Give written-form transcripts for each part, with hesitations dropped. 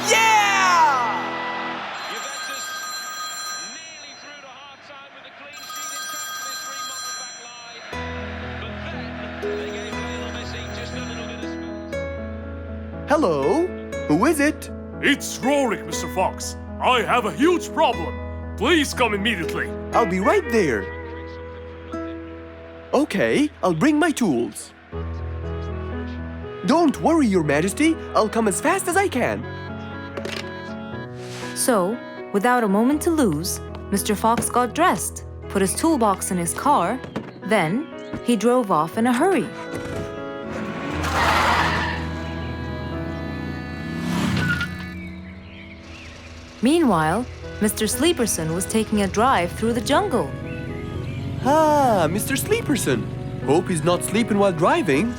Yeah! Juventus nearly through to half-time with a clean sheet intact for this remodeled back line. But then they gave Lionel Messi just a little bit of space. Hello? Who is it? It's Rorik, Mr. Fox. I have a huge problem. Please come immediately. I'll be right there. Okay, I'll bring my tools. Don't worry, Your Majesty. I'll come as fast as I can. So, without a moment to lose, Mr. Fox got dressed, put his toolbox in his car, then he drove off in a hurry. Meanwhile, Mr. Sleeperson was taking a drive through the jungle. Ah, Mr. Sleeperson. Hope he's not sleeping while driving.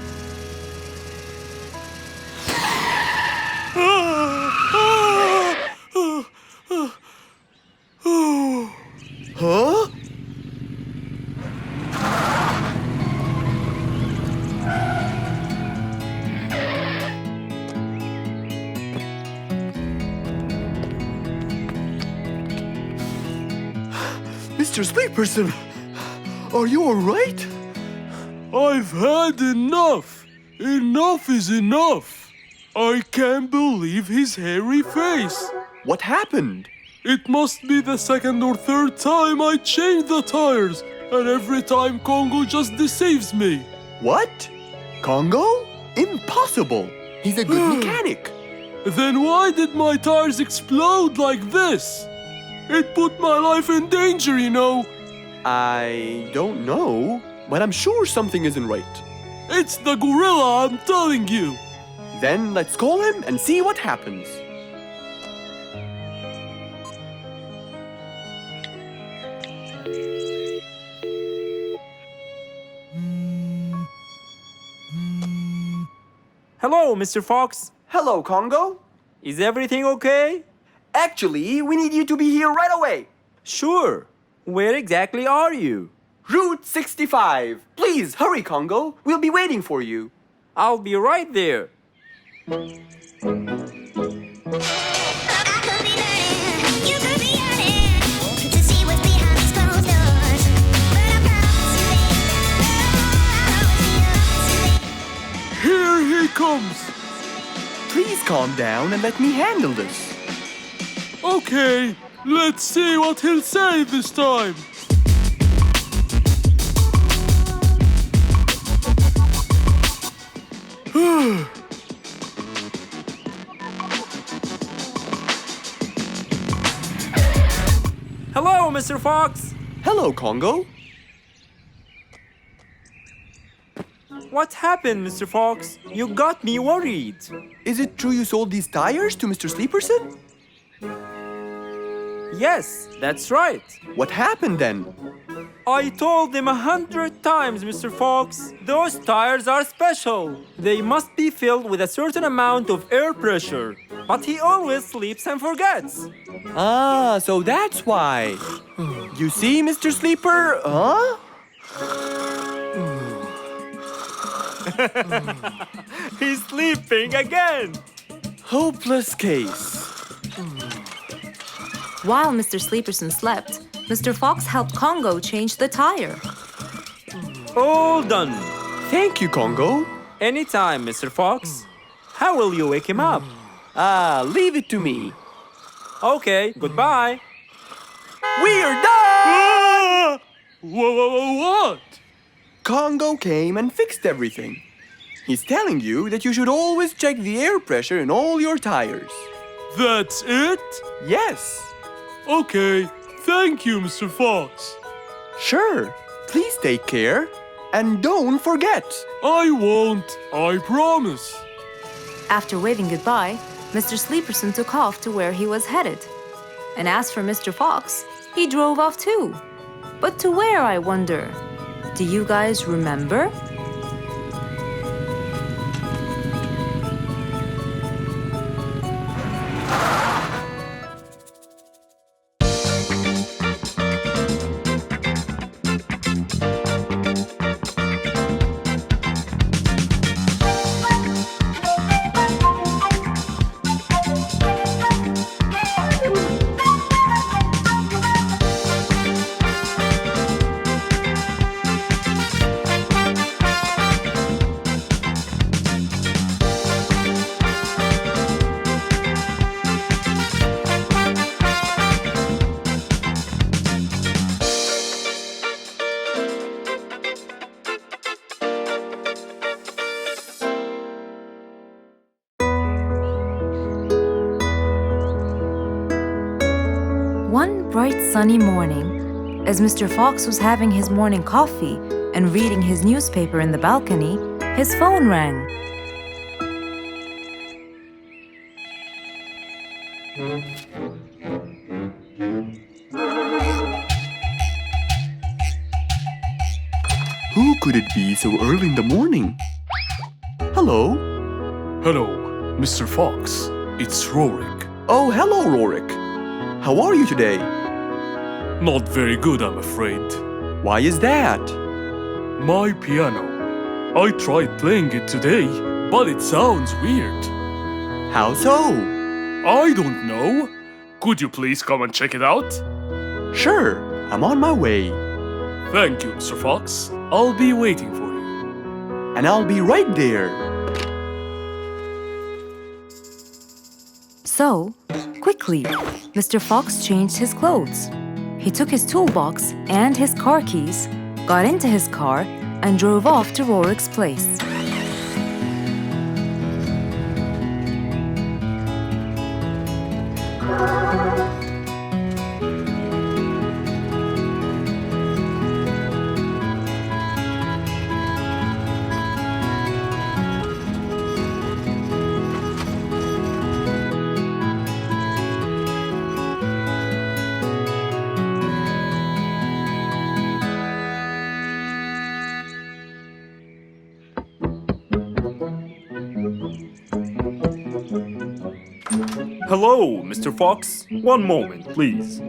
Huh? Mr. Sleeperson, are you all right? I've had enough. Enough is enough. I can't believe his hairy face. What happened? It must be the second or third time I changed the tires, and every time Congo just deceives me. What? Congo? Impossible! He's a good mechanic. Then why did my tires explode like this? It put my life in danger, you know. I don't know, but I'm sure something isn't right. It's the gorilla, I'm telling you. Then let's call him and see what happens. Hello, Mr. Fox. Hello, Congo. Is everything okay? Actually, we need you to be here right away. Sure. Where exactly are you? Route 65. Please hurry, Congo. We'll be waiting for you. I'll be right there. Here he comes. Please calm down and let me handle this. Okay, let's see what he'll say this time. Hello, Mr. Fox. Hello, Congo. What happened, Mr. Fox? You got me worried. Is it true you sold these tires to Mr. Sleeperson? Yes, that's right. What happened then? I told him 100 times, Mr. Fox. Those tires are special. They must be filled with a certain amount of air pressure. But he always sleeps and forgets. Ah, so that's why. You see, Mr. Sleeper, huh? He's sleeping again. Hopeless case. While Mr. Sleeperson slept, Mr. Fox helped Congo change the tire. All done. Thank you, Congo. Anytime, Mr. Fox. How will you wake him up? Ah, leave it to me. Okay, goodbye. We're done! What? Congo came and fixed everything. He's telling you that you should always check the air pressure in all your tires. That's it? Yes. Okay, thank you, Mr. Fox. Sure. Please take care. And don't forget. I won't, I promise. After waving goodbye, Mr. Sleeperson took off to where he was headed. And as for Mr. Fox, he drove off too. But to where, I wonder? Do you guys remember? bright sunny morning, as Mr. Fox was having his morning coffee and reading his newspaper in the balcony, his phone rang. Who could it be so early in the morning? Hello? Hello, Mr. Fox. It's Rorik. Oh, hello, Rorik. How are you today? Not very good, I'm afraid. Why is that? My piano. I tried playing it today, but it sounds weird. How so? I don't know. Could you please come and check it out? Sure, I'm on my way. Thank you, Mr. Fox. I'll be waiting for you. And I'll be right there. So, quickly, Mr. Fox changed his clothes. He took his toolbox and his car keys, got into his car, and drove off to Rorik's place. Hello, Mr. Fox. One moment, please.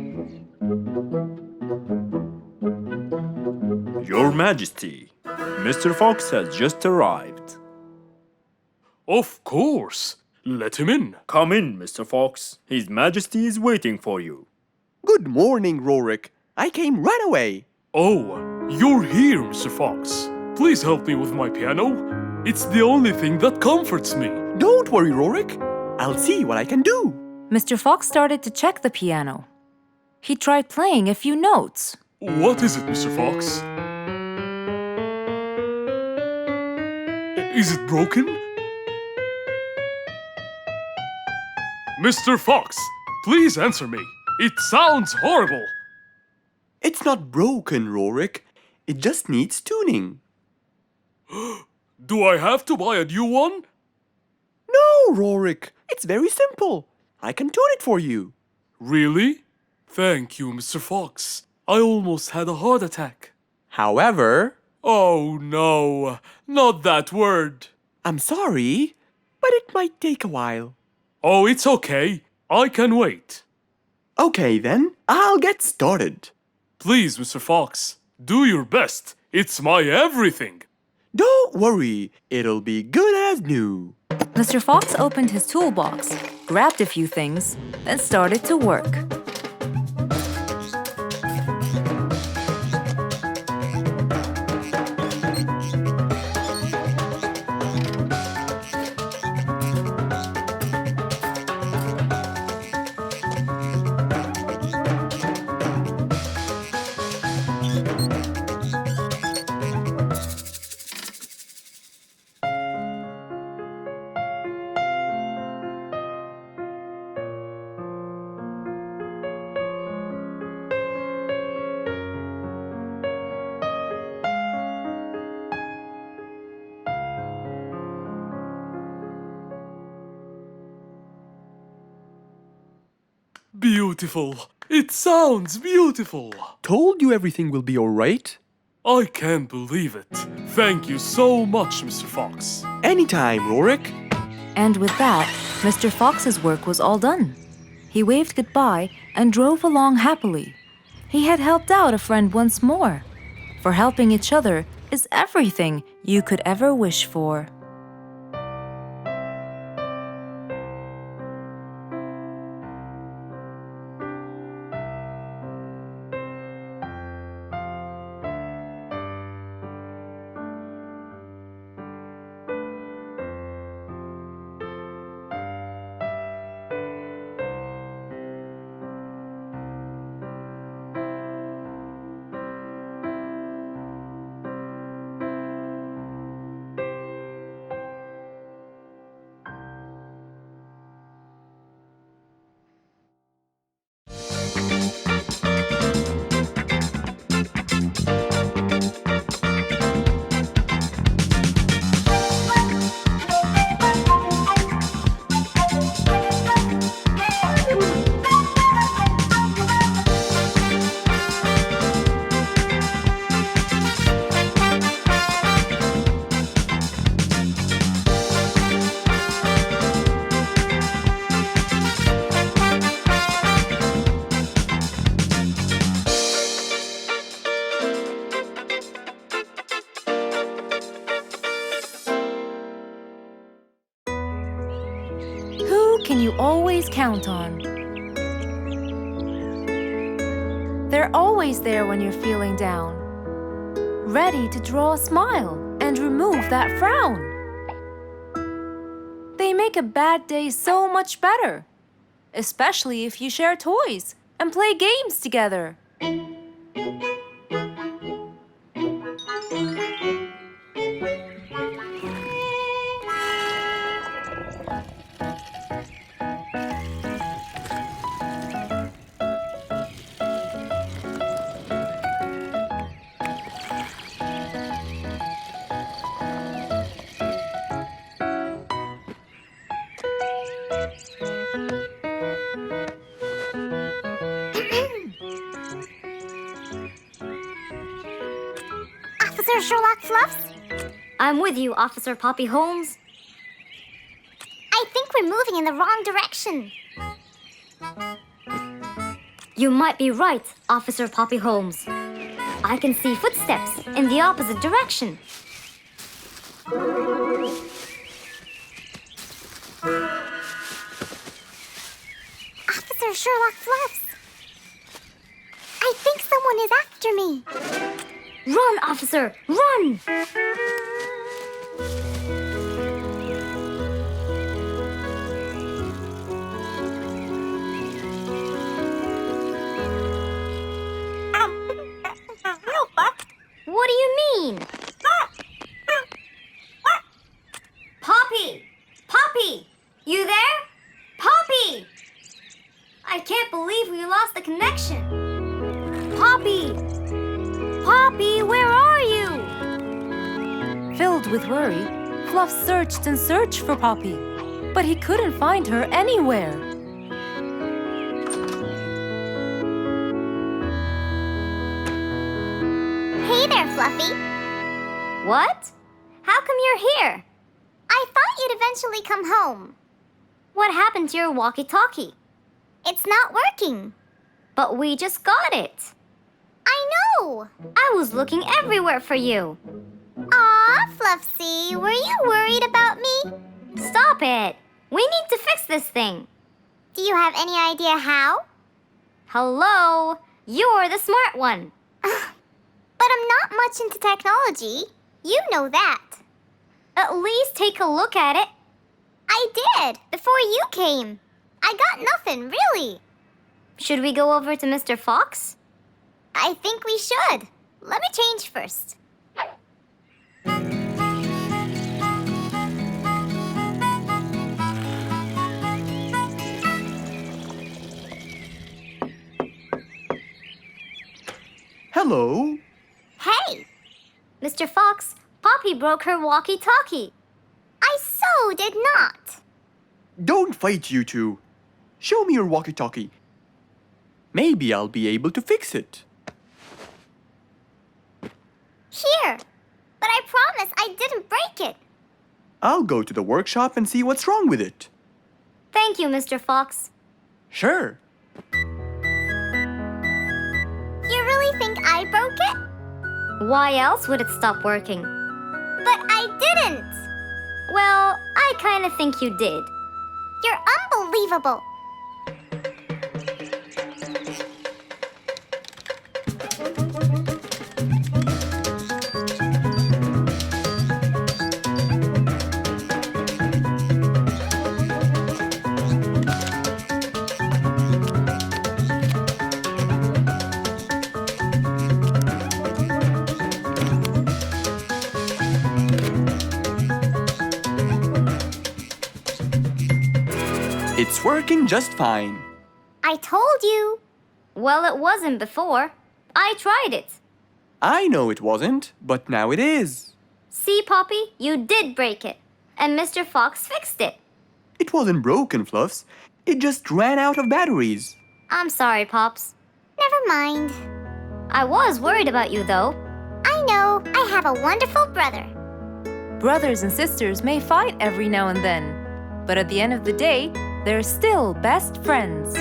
Your Majesty, Mr. Fox has just arrived. Of course. Let him in. Come in, Mr. Fox. His Majesty is waiting for you. Good morning, Rorik. I came right away. Oh, you're here, Mr. Fox. Please help me with my piano. It's the only thing that comforts me. Don't worry, Rorik. I'll see what I can do. Mr. Fox started to check the piano. He tried playing a few notes. What is it, Mr. Fox? Is it broken? Mr. Fox, please answer me. It sounds horrible. It's not broken, Rorik. It just needs tuning. Do I have to buy a new one? No, Rorik. It's very simple. I can tune it for you. Really? Thank you, Mr. Fox. I almost had a heart attack. However, Oh no, not that word. I'm sorry, but it might take a while. Oh, it's okay. I can wait. Okay then, I'll get started. Please, Mr. Fox, do your best. It's my everything. Don't worry, it'll be good as new. Mr. Fox opened his toolbox, grabbed a few things, then started to work. Beautiful. It sounds beautiful. Told you everything will be alright. I can't believe it. Thank you so much, Mr. Fox. Anytime, Rorik. And with that, Mr. Fox's work was all done. He waved goodbye and drove along happily. He had helped out a friend once more. For helping each other is everything you could ever wish for. can you always count on? They're always there when you're feeling down, ready to draw a smile and remove that frown. They make a bad day so much better, especially if you share toys and play games together. Officer Sherlock Fluffs? I'm with you, Officer Poppy Holmes. I think we're moving in the wrong direction. You might be right, Officer Poppy Holmes. I can see footsteps in the opposite direction. Officer Sherlock Fluffs. I think someone is after me. Run, officer, run! What do you mean? Poppy! Poppy! You there? Poppy! I can't believe we lost the connection. Poppy! Poppy, where are you? Filled with worry, Fluff searched and searched for Poppy, but he couldn't find her anywhere. Hey there, Fluffy. What? How come you're here? I thought you'd eventually come home. What happened to your walkie-talkie? It's not working. But we just got it. I know. I was looking everywhere for you. Aw, Fluffsy, were you worried about me? Stop it. We need to fix this thing. Do you have any idea how? Hello? You're the smart one. But I'm not much into technology. You know that. At least take a look at it. I did, before you came. I got nothing, really. Should we go over to Mr. Fox? I think we should. Let me change first. Hello. Hey, Mr. Fox, Poppy broke her walkie-talkie. I so did not. Don't fight, you two. Show me your walkie-talkie. Maybe I'll be able to fix it. Here, but I promise I didn't break it. I'll go to the workshop and see what's wrong with it. Thank you, Mr. Fox. Sure. You really think I broke it? Why else would it stop working? But I didn't. Well, I kind of think you did. You're unbelievable. It's working just fine. I told you. Well, it wasn't before. I tried it. I know it wasn't, but now it is. See, Poppy, you did break it. And Mr. Fox fixed it. It wasn't broken, Fluffs. It just ran out of batteries. I'm sorry, Pops. Never mind. I was worried about you, though. I know. I have a wonderful brother. Brothers and sisters may fight every now and then, but at the end of the day, they're still best friends.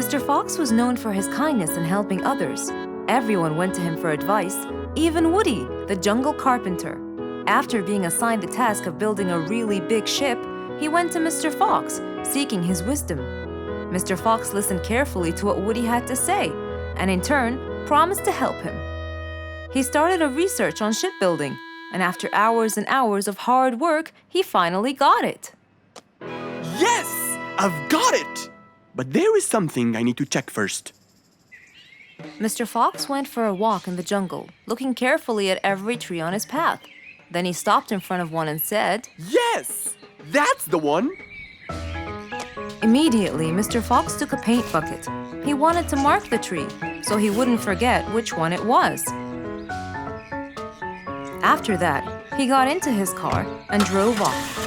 Mr. Fox was known for his kindness in helping others. Everyone went to him for advice, even Woody, the jungle carpenter. After being assigned the task of building a really big ship, he went to Mr. Fox, seeking his wisdom. Mr. Fox listened carefully to what Woody had to say, and in turn, promised to help him. He started a research on shipbuilding, and after hours and hours of hard work, he finally got it. Yes! I've got it! But there is something I need to check first. Mr. Fox went for a walk in the jungle, looking carefully at every tree on his path. Then he stopped in front of one and said, Yes! That's the one! Immediately, Mr. Fox took a paint bucket. He wanted to mark the tree, so he wouldn't forget which one it was. After that, he got into his car and drove off.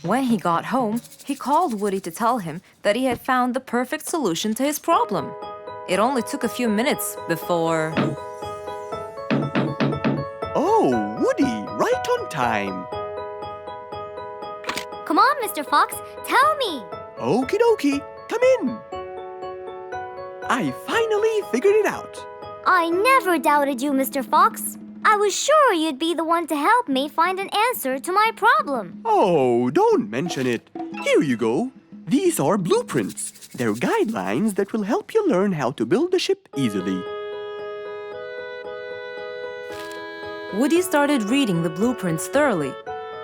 When he got home, he called Woody to tell him that he had found the perfect solution to his problem. It only took a few minutes before... Oh, Woody, right on time. Come on, Mr. Fox, tell me. Okie dokie, come in. I finally figured it out. I never doubted you, Mr. Fox. I was sure you'd be the one to help me find an answer to my problem. Oh, don't mention it. Here you go. These are blueprints. They're guidelines that will help you learn how to build a ship easily. Woody started reading the blueprints thoroughly.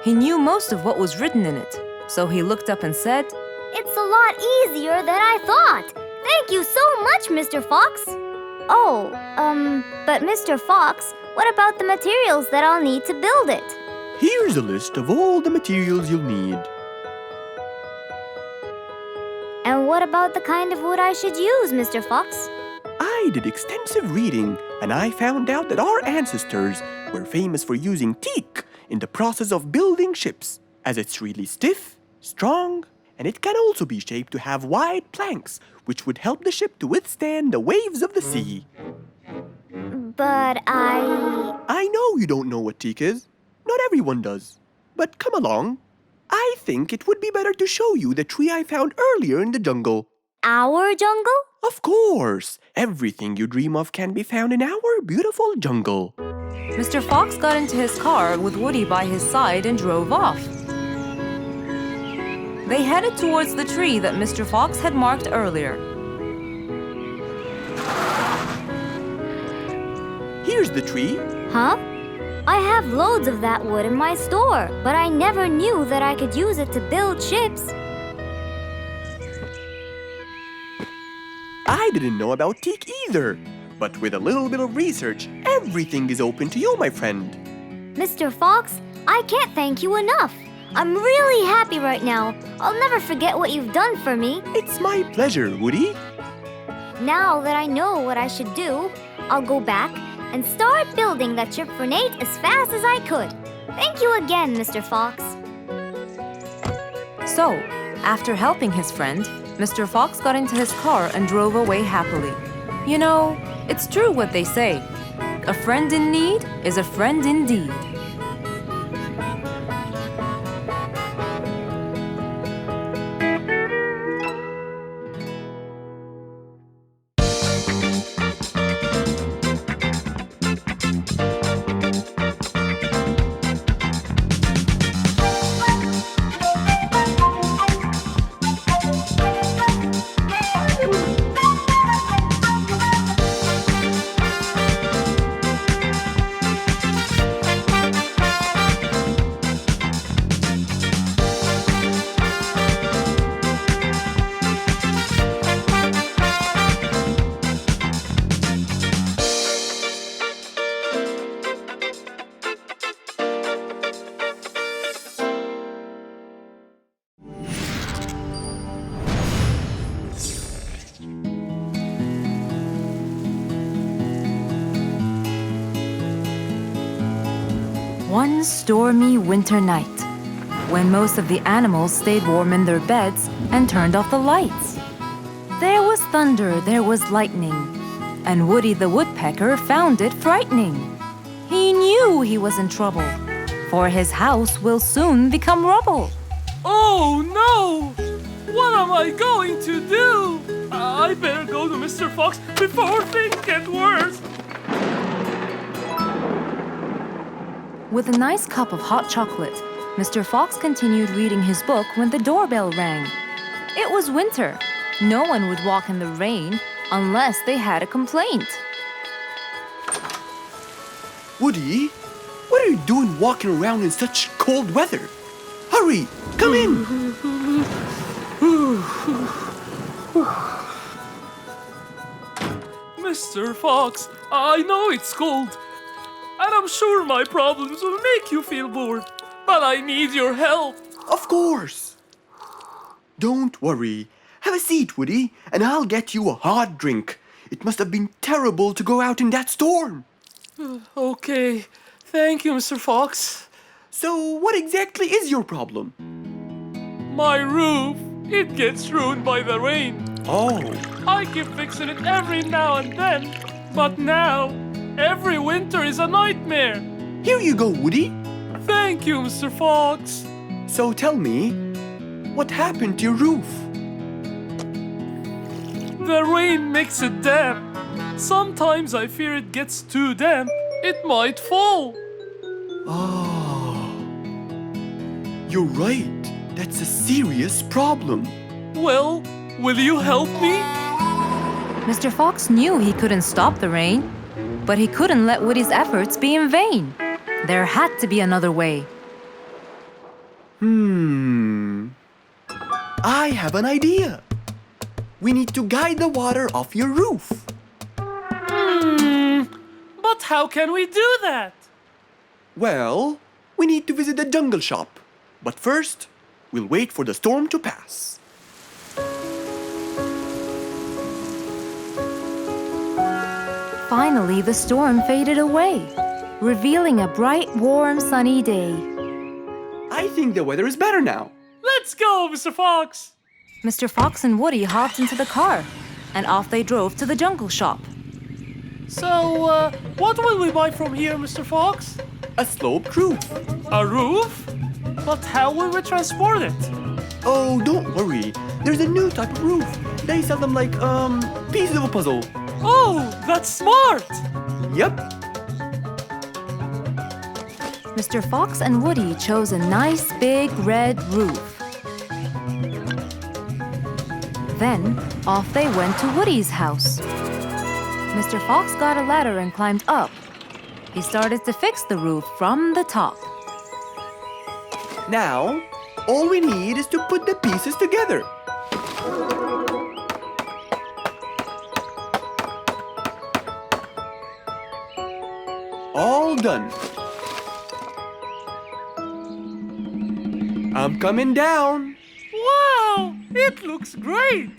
He knew most of what was written in it, so he looked up and said, It's a lot easier than I thought. Thank you so much, Mr. Fox. Oh, but Mr. Fox, what about the materials that I'll need to build it? Here's a list of all the materials you'll need. And what about the kind of wood I should use, Mr. Fox? I did extensive reading, and I found out that our ancestors were famous for using teak in the process of building ships, as it's really stiff, strong, and it can also be shaped to have wide planks, which would help the ship to withstand the waves of the sea. But I know you don't know what teak is. Not everyone does. But come along. I think it would be better to show you the tree I found earlier in the jungle. Our jungle? Of course! Everything you dream of can be found in our beautiful jungle. Mr. Fox got into his car with Woody by his side and drove off. They headed towards the tree that Mr. Fox had marked earlier. Here's the tree. Huh? I have loads of that wood in my store, but I never knew that I could use it to build ships. I didn't know about teak either. But with a little bit of research, everything is open to you, my friend. Mr. Fox, I can't thank you enough. I'm really happy right now. I'll never forget what you've done for me. It's my pleasure, Woody. Now that I know what I should do, I'll go back and start building that ship for Nate as fast as I could. Thank you again, Mr. Fox. So, after helping his friend, Mr. Fox got into his car and drove away happily. You know, it's true what they say. A friend in need is a friend indeed. One stormy winter night, when most of the animals stayed warm in their beds and turned off the lights. There was thunder, there was lightning, and Woody the Woodpecker found it frightening. He knew he was in trouble. for his house will soon become rubble. Oh no! What am I going to do? I better go to Mr. Fox before things get worse. With a nice cup of hot chocolate, Mr. Fox continued reading his book when the doorbell rang. It was winter. No one would walk in the rain unless they had a complaint. Woody, what are you doing walking around in such cold weather? Hurry, come in. Mr. Fox, I know it's cold, and I'm sure my problems will make you feel bored, but I need your help. Of course. Don't worry. Have a seat, Woody, and I'll get you a hot drink. It must have been terrible to go out in that storm. Okay, thank you, Mr. Fox. So, what exactly is your problem? My roof, it gets ruined by the rain. Oh, I keep fixing it every now and then, but now, every winter is a nightmare. here you go, Woody. Thank you, Mr. Fox. So tell me, what happened to your roof? The rain makes it damp. Sometimes I fear it gets too damp. It might fall. Oh, you're right. That's a serious problem. Well, will you help me? Mr. Fox knew he couldn't stop the rain, but he couldn't let Woody's efforts be in vain. There had to be another way. I have an idea. We need to guide the water off your roof. But how can we do that? Well, we need to visit the jungle shop. But first, we'll wait for the storm to pass. Finally, the storm faded away, revealing a bright, warm, sunny day. I think the weather is better now. Let's go, Mr. Fox. Mr. Fox and Woody hopped into the car, and off they drove to the jungle shop. So, what will we buy from here, Mr. Fox? A sloped roof. A roof? But how will we transport it? Oh, don't worry. There's a new type of roof. They sell them like, pieces of a puzzle. Oh, that's smart! Yep. Mr. Fox and Woody chose a nice big red roof. Then, off they went to Woody's house. Mr. Fox got a ladder and climbed up. He started to fix the roof from the top. Now, all we need is to put the pieces together. All done. I'm coming down. Wow, it looks great!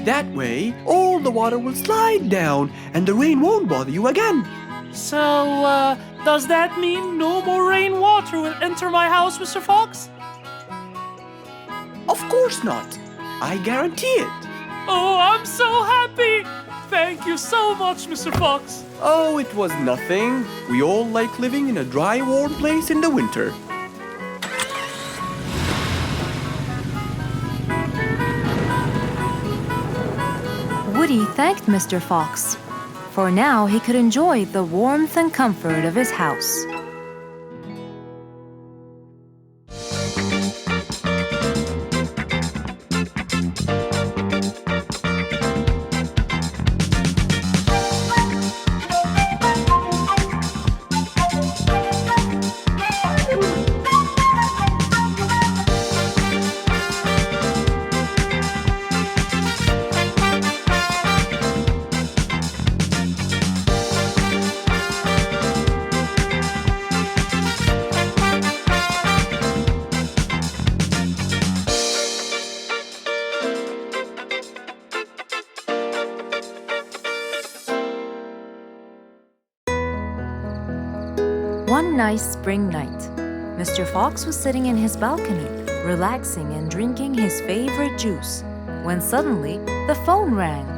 That way, all the water will slide down and the rain won't bother you again. So, does that mean no more rainwater will enter my house, Mr. Fox? Of course not. I guarantee it. Oh, I'm so happy! Thank you so much, Mr. Fox. Oh, it was nothing. We all like living in a dry, warm place in the winter. Woody thanked Mr. Fox, for now he could enjoy the warmth and comfort of his house. One nice spring night, Mr. Fox was sitting in his balcony, relaxing and drinking his favorite juice, when suddenly the phone rang.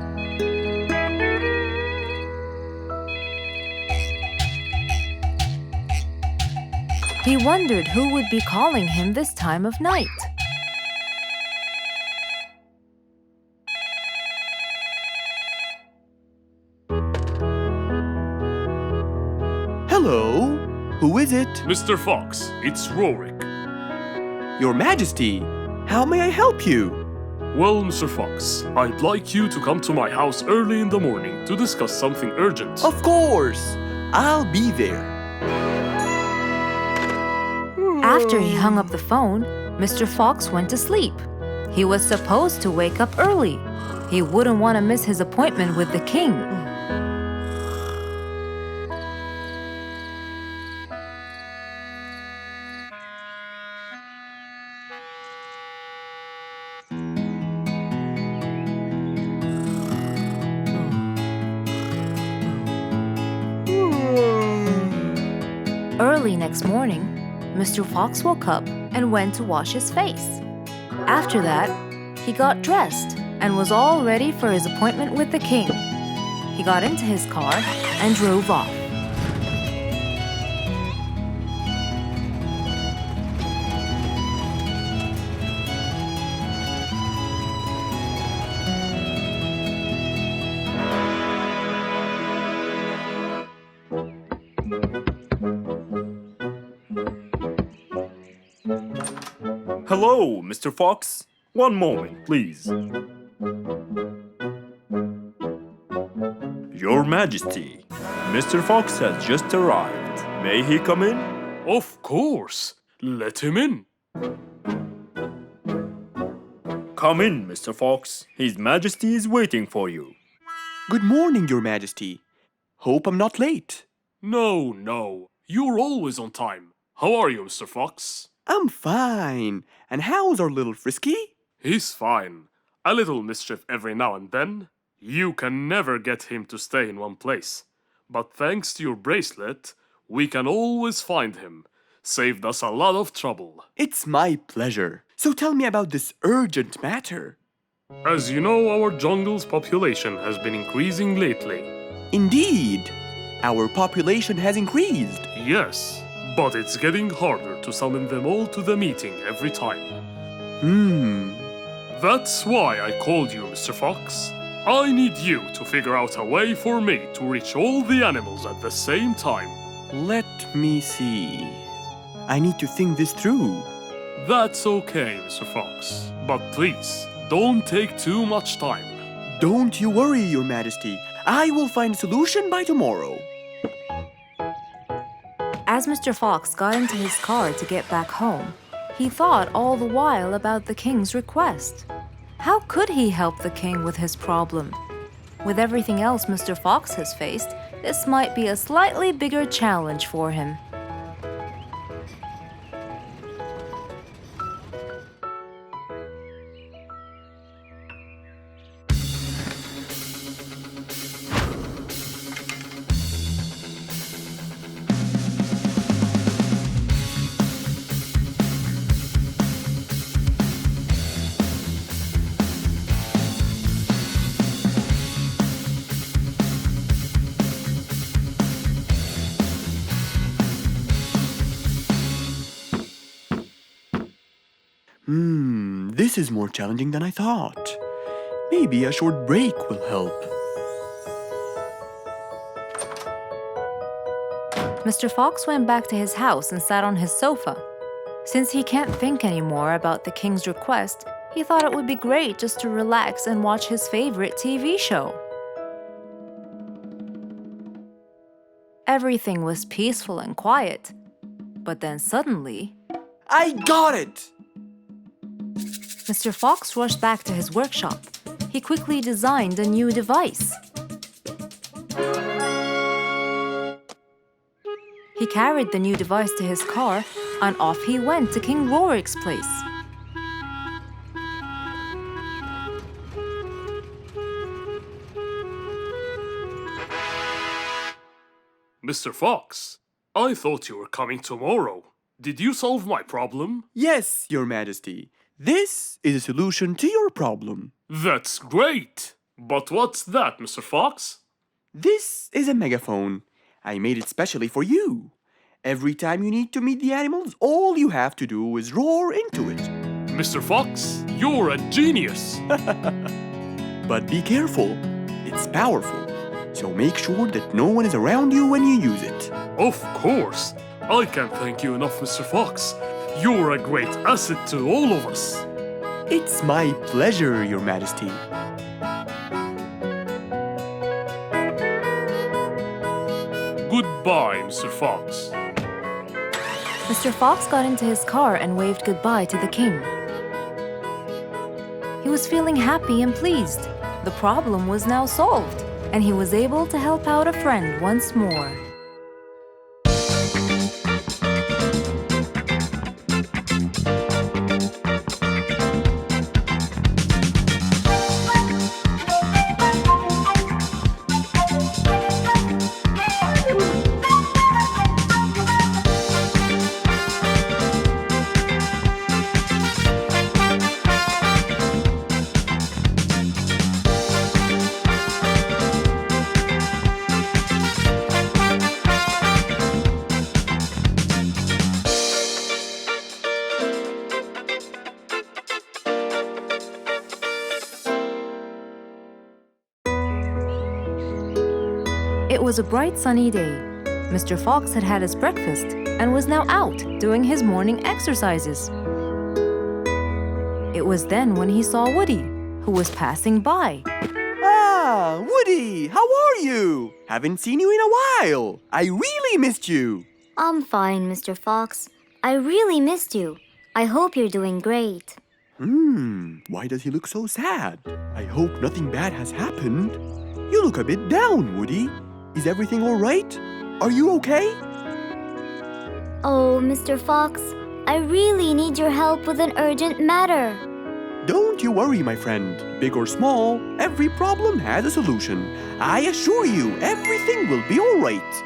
He wondered who would be calling him this time of night. Hello? Who is it? Mr. Fox, it's Rorik. Your Majesty, how may I help you? Well, Mr. Fox, I'd like you to come to my house early in the morning to discuss something urgent. Of course! I'll be there. After he hung up the phone, Mr. Fox went to sleep. He was supposed to wake up early. He wouldn't want to miss his appointment with the king. Early next morning, Mr. Fox woke up and went to wash his face. After that, he got dressed and was all ready for his appointment with the king. He got into his car and drove off. Hello, Mr. Fox. One moment, please. Your Majesty, Mr. Fox has just arrived. May he come in? Of course. Let him in. Come in, Mr. Fox. His Majesty is waiting for you. Good morning, Your Majesty. Hope I'm not late. No. You're always on time. How are you, Mr. Fox? I'm fine. And how's our little Frisky? He's fine. A little mischief every now and then. You can never get him to stay in one place. But thanks to your bracelet, we can always find him. Saved us a lot of trouble. It's my pleasure. So tell me about this urgent matter. As you know, our jungle's population has been increasing lately. Indeed, our population has increased. Yes, but it's getting harder to summon them all to the meeting every time. That's why I called you, Mr. Fox. I need you to figure out a way for me to reach all the animals at the same time. Let me see. I need to think this through. That's okay, Mr. Fox. But please, don't take too much time. Don't you worry, Your Majesty. I will find a solution by tomorrow. As Mr. Fox got into his car to get back home, he thought all the while about the king's request. How could he help the king with his problem? With everything else Mr. Fox has faced, this might be a slightly bigger challenge for him. This is more challenging than I thought. Maybe a short break will help. Mr. Fox went back to his house and sat on his sofa. Since he can't think anymore about the king's request, he thought it would be great just to relax and watch his favorite TV show. Everything was peaceful and quiet. But then suddenly, I got it! Mr. Fox rushed back to his workshop. He quickly designed a new device. He carried the new device to his car, and off he went to King Rorik's place. Mr. Fox, I thought you were coming tomorrow. Did you solve my problem? Yes, Your Majesty. This is a solution to your problem. That's great! But what's that, Mr. Fox? This is a megaphone. I made it specially for you. Every time you need to meet the animals, all you have to do is roar into it. Mr. Fox, you're a genius! But be careful, it's powerful. So make sure that no one is around you when you use it. Of course! I can't thank you enough, Mr. Fox. You're a great asset to all of us. It's my pleasure, Your Majesty. Goodbye, Mr. Fox. Mr. Fox got into his car and waved goodbye to the king. He was feeling happy and pleased. The problem was now solved, and he was able to help out a friend once more. It was a bright sunny day. Mr. Fox had had his breakfast and was now out doing his morning exercises. It was then when he saw Woody, who was passing by. Ah, Woody, how are you? Haven't seen you in a while. I really missed you. I'm fine, Mr. Fox. I really missed you. I hope you're doing great. Why does he look so sad? I hope nothing bad has happened. You look a bit down, Woody. Is everything all right? Are you okay? Oh, Mr. Fox, I really need your help with an urgent matter. Don't you worry, my friend. Big or small, every problem has a solution. I assure you, everything will be all right.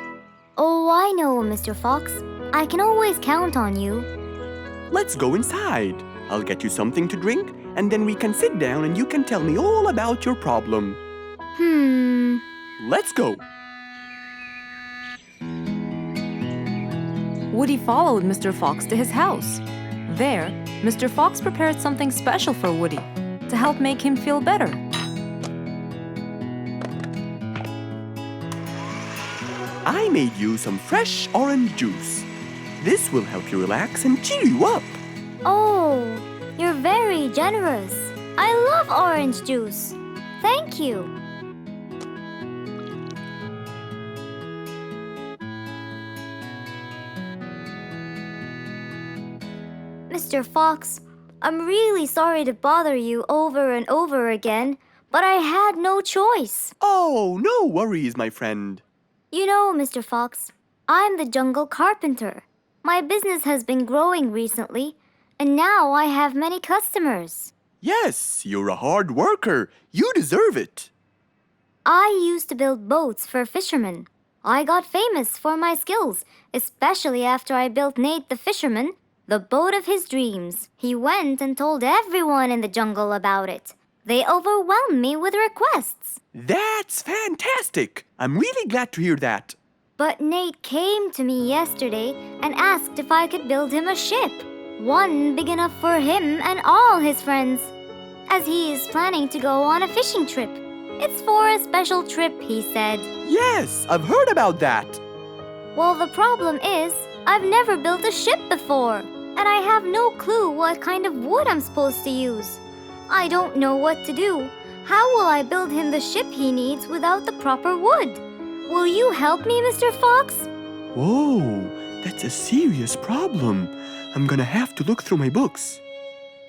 Oh, I know, Mr. Fox. I can always count on you. Let's go inside. I'll get you something to drink, and then we can sit down and you can tell me all about your problem. Let's go. Woody followed Mr. Fox to his house. There, Mr. Fox prepared something special for Woody to help make him feel better. I made you some fresh orange juice. This will help you relax and cheer you up. Oh, you're very generous. I love orange juice. Thank you. Mr. Fox, I'm really sorry to bother you over and over again, but I had no choice. Oh, no worries, my friend. You know, Mr. Fox, I'm the jungle carpenter. My business has been growing recently, and now I have many customers. Yes, you're a hard worker. You deserve it. I used to build boats for fishermen. I got famous for my skills, especially after I built Nate the fisherman the boat of his dreams. He went and told everyone in the jungle about it. They overwhelmed me with requests. That's fantastic. I'm really glad to hear that. But Nate came to me yesterday and asked if I could build him a ship. One big enough for him and all his friends, as he is planning to go on a fishing trip. It's for a special trip, he said. Yes, I've heard about that. Well, the problem is, I've never built a ship before, and I have no clue what kind of wood I'm supposed to use. I don't know what to do. How will I build him the ship he needs without the proper wood? Will you help me, Mr. Fox? Whoa, that's a serious problem. I'm gonna have to look through my books.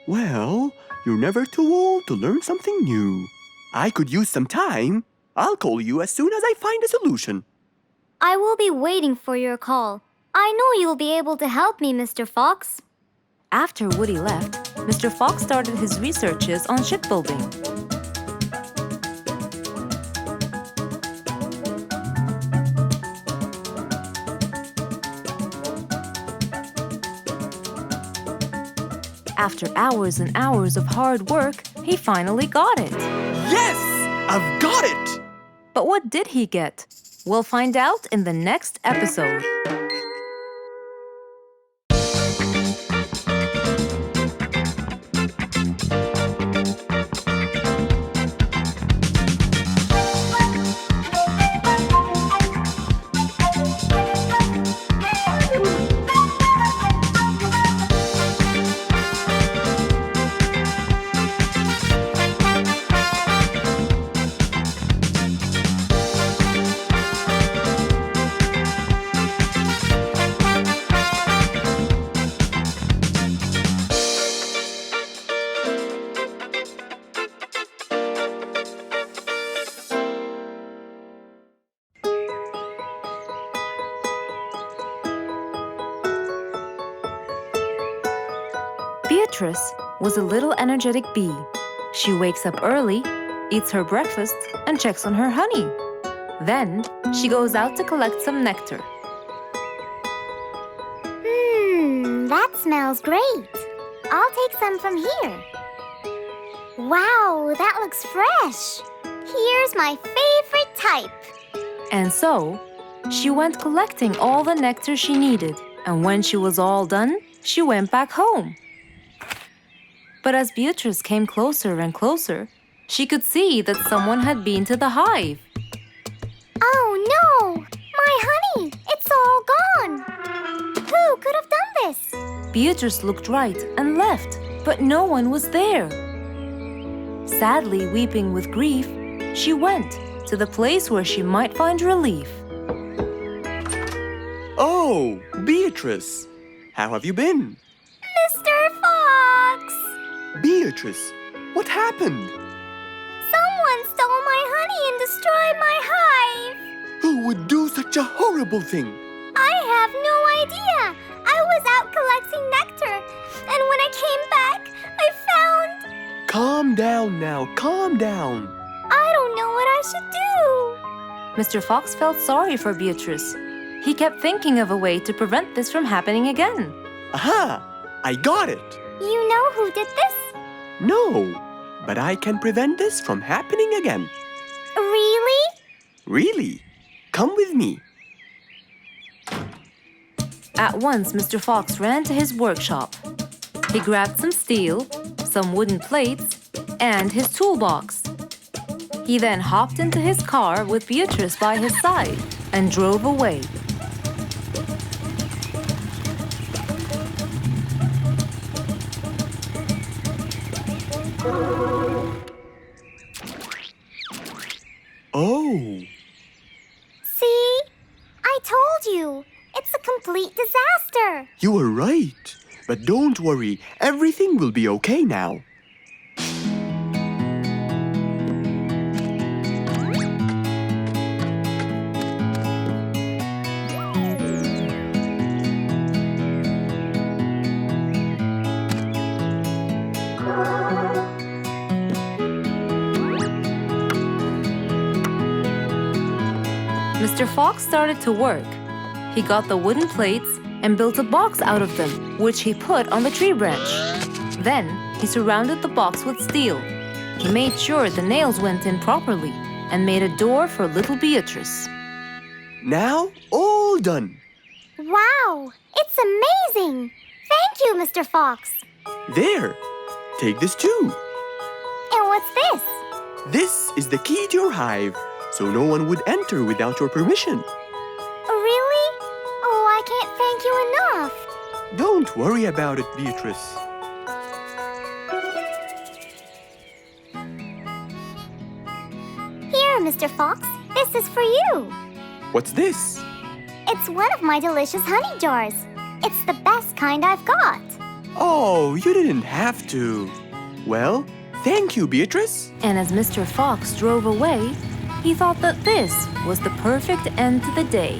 Well, you're never too old to learn something new. I could use some time. I'll call you as soon as I find a solution. I will be waiting for your call. I know you'll be able to help me, Mr. Fox. After Woody left, Mr. Fox started his researches on shipbuilding. After hours and hours of hard work, he finally got it. Yes! I've got it! But what did he get? We'll find out in the next episode. Beatrice was a little energetic bee. She wakes up early, eats her breakfast, and checks on her honey. Then she goes out to collect some nectar. That smells great. I'll take some from here. Wow, that looks fresh. Here's my favorite type. And so, she went collecting all the nectar she needed, and when she was all done, she went back home. But as Beatrice came closer and closer, she could see that someone had been to the hive. Oh no! My honey! It's all gone! Who could have done this? Beatrice looked right and left, but no one was there. Sadly weeping with grief, she went to the place where she might find relief. Oh, Beatrice! How have you been? Mr. Fox! Beatrice, what happened? Someone stole my honey and destroyed my hive! Who would do such a horrible thing? I have no idea! I was out collecting nectar, and when I came back, I found... Calm down now, calm down. I don't know what I should do! Mr. Fox felt sorry for Beatrice. He kept thinking of a way to prevent this from happening again. Aha! I got it! You know who did this? No, but I can prevent this from happening again. Really? Really? Come with me. At once, Mr. Fox ran to his workshop. He grabbed some steel, some wooden plates, and his toolbox. He then hopped into his car with Beatrice by his side and drove away. Oh, See? I told you. It's a complete disaster. you were right. But don't worry, everything will be okay now. Mr. Fox started to work. He got the wooden plates and built a box out of them, which he put on the tree branch. Then, he surrounded the box with steel. He made sure the nails went in properly and made a door for little Beatrice. Now, all done. Wow, it's amazing. Thank you, Mr. Fox. There, take this too. And what's this? This is the key to your hive, so no one would enter without your permission. Really? Oh, I can't thank you enough. Don't worry about it, Beatrice. Here, Mr. Fox, this is for you. What's this? It's one of my delicious honey jars. It's the best kind I've got. Oh, you didn't have to. Well, thank you, Beatrice. And as Mr. Fox drove away, he thought that this was the perfect end to the day.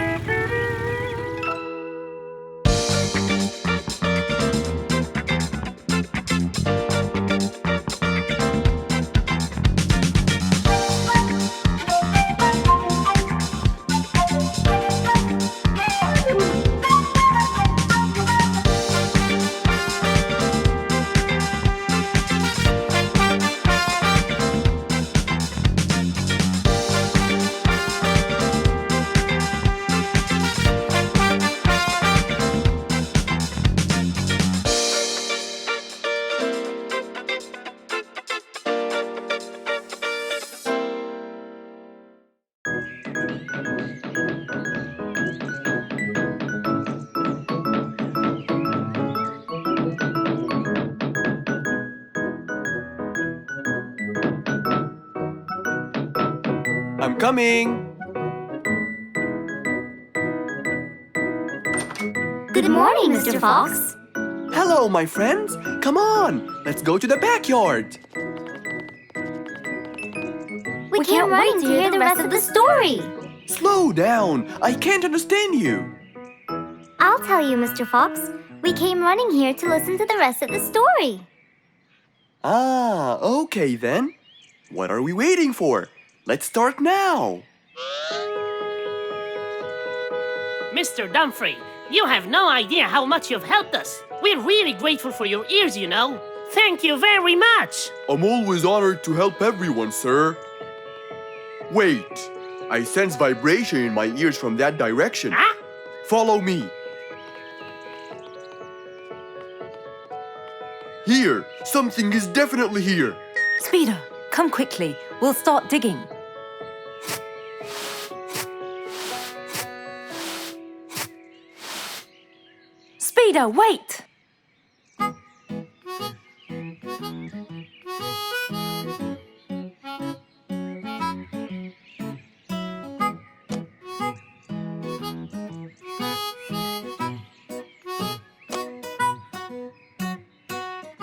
I'm coming. Good morning, Mr. Fox. Hello, my friends. Come on, let's go to the backyard. We can't wait to hear the rest of the story. Slow down. I can't understand you. I'll tell you, Mr. Fox. We came running here to listen to the rest of the story. Ah, okay then. What are we waiting for? Let's start now. Mr. Dumfrey, you have no idea how much you've helped us. We're really grateful for your ears, you know. Thank you very much. I'm always honored to help everyone, sir. Wait, I sense vibration in my ears from that direction. Huh? Follow me. Here, something is definitely here. Speeder, come quickly. We'll start digging. Speeder, wait!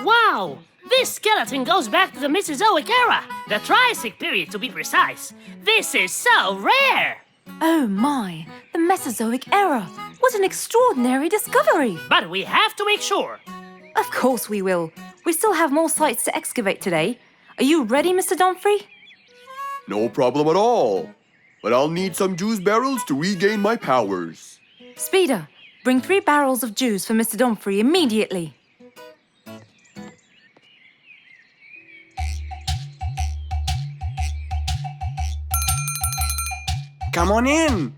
Wow! This skeleton goes back to the Mesozoic era, the Triassic period to be precise. This is so rare! Oh my, the Mesozoic era. What an extraordinary discovery. But we have to make sure. Of course we will. We still have more sites to excavate today. Are you ready, Mr. Dumfrey? No problem at all. But I'll need some juice barrels to regain my powers. Speeder, bring 3 barrels of juice for Mr. Dumfrey immediately. Come on in.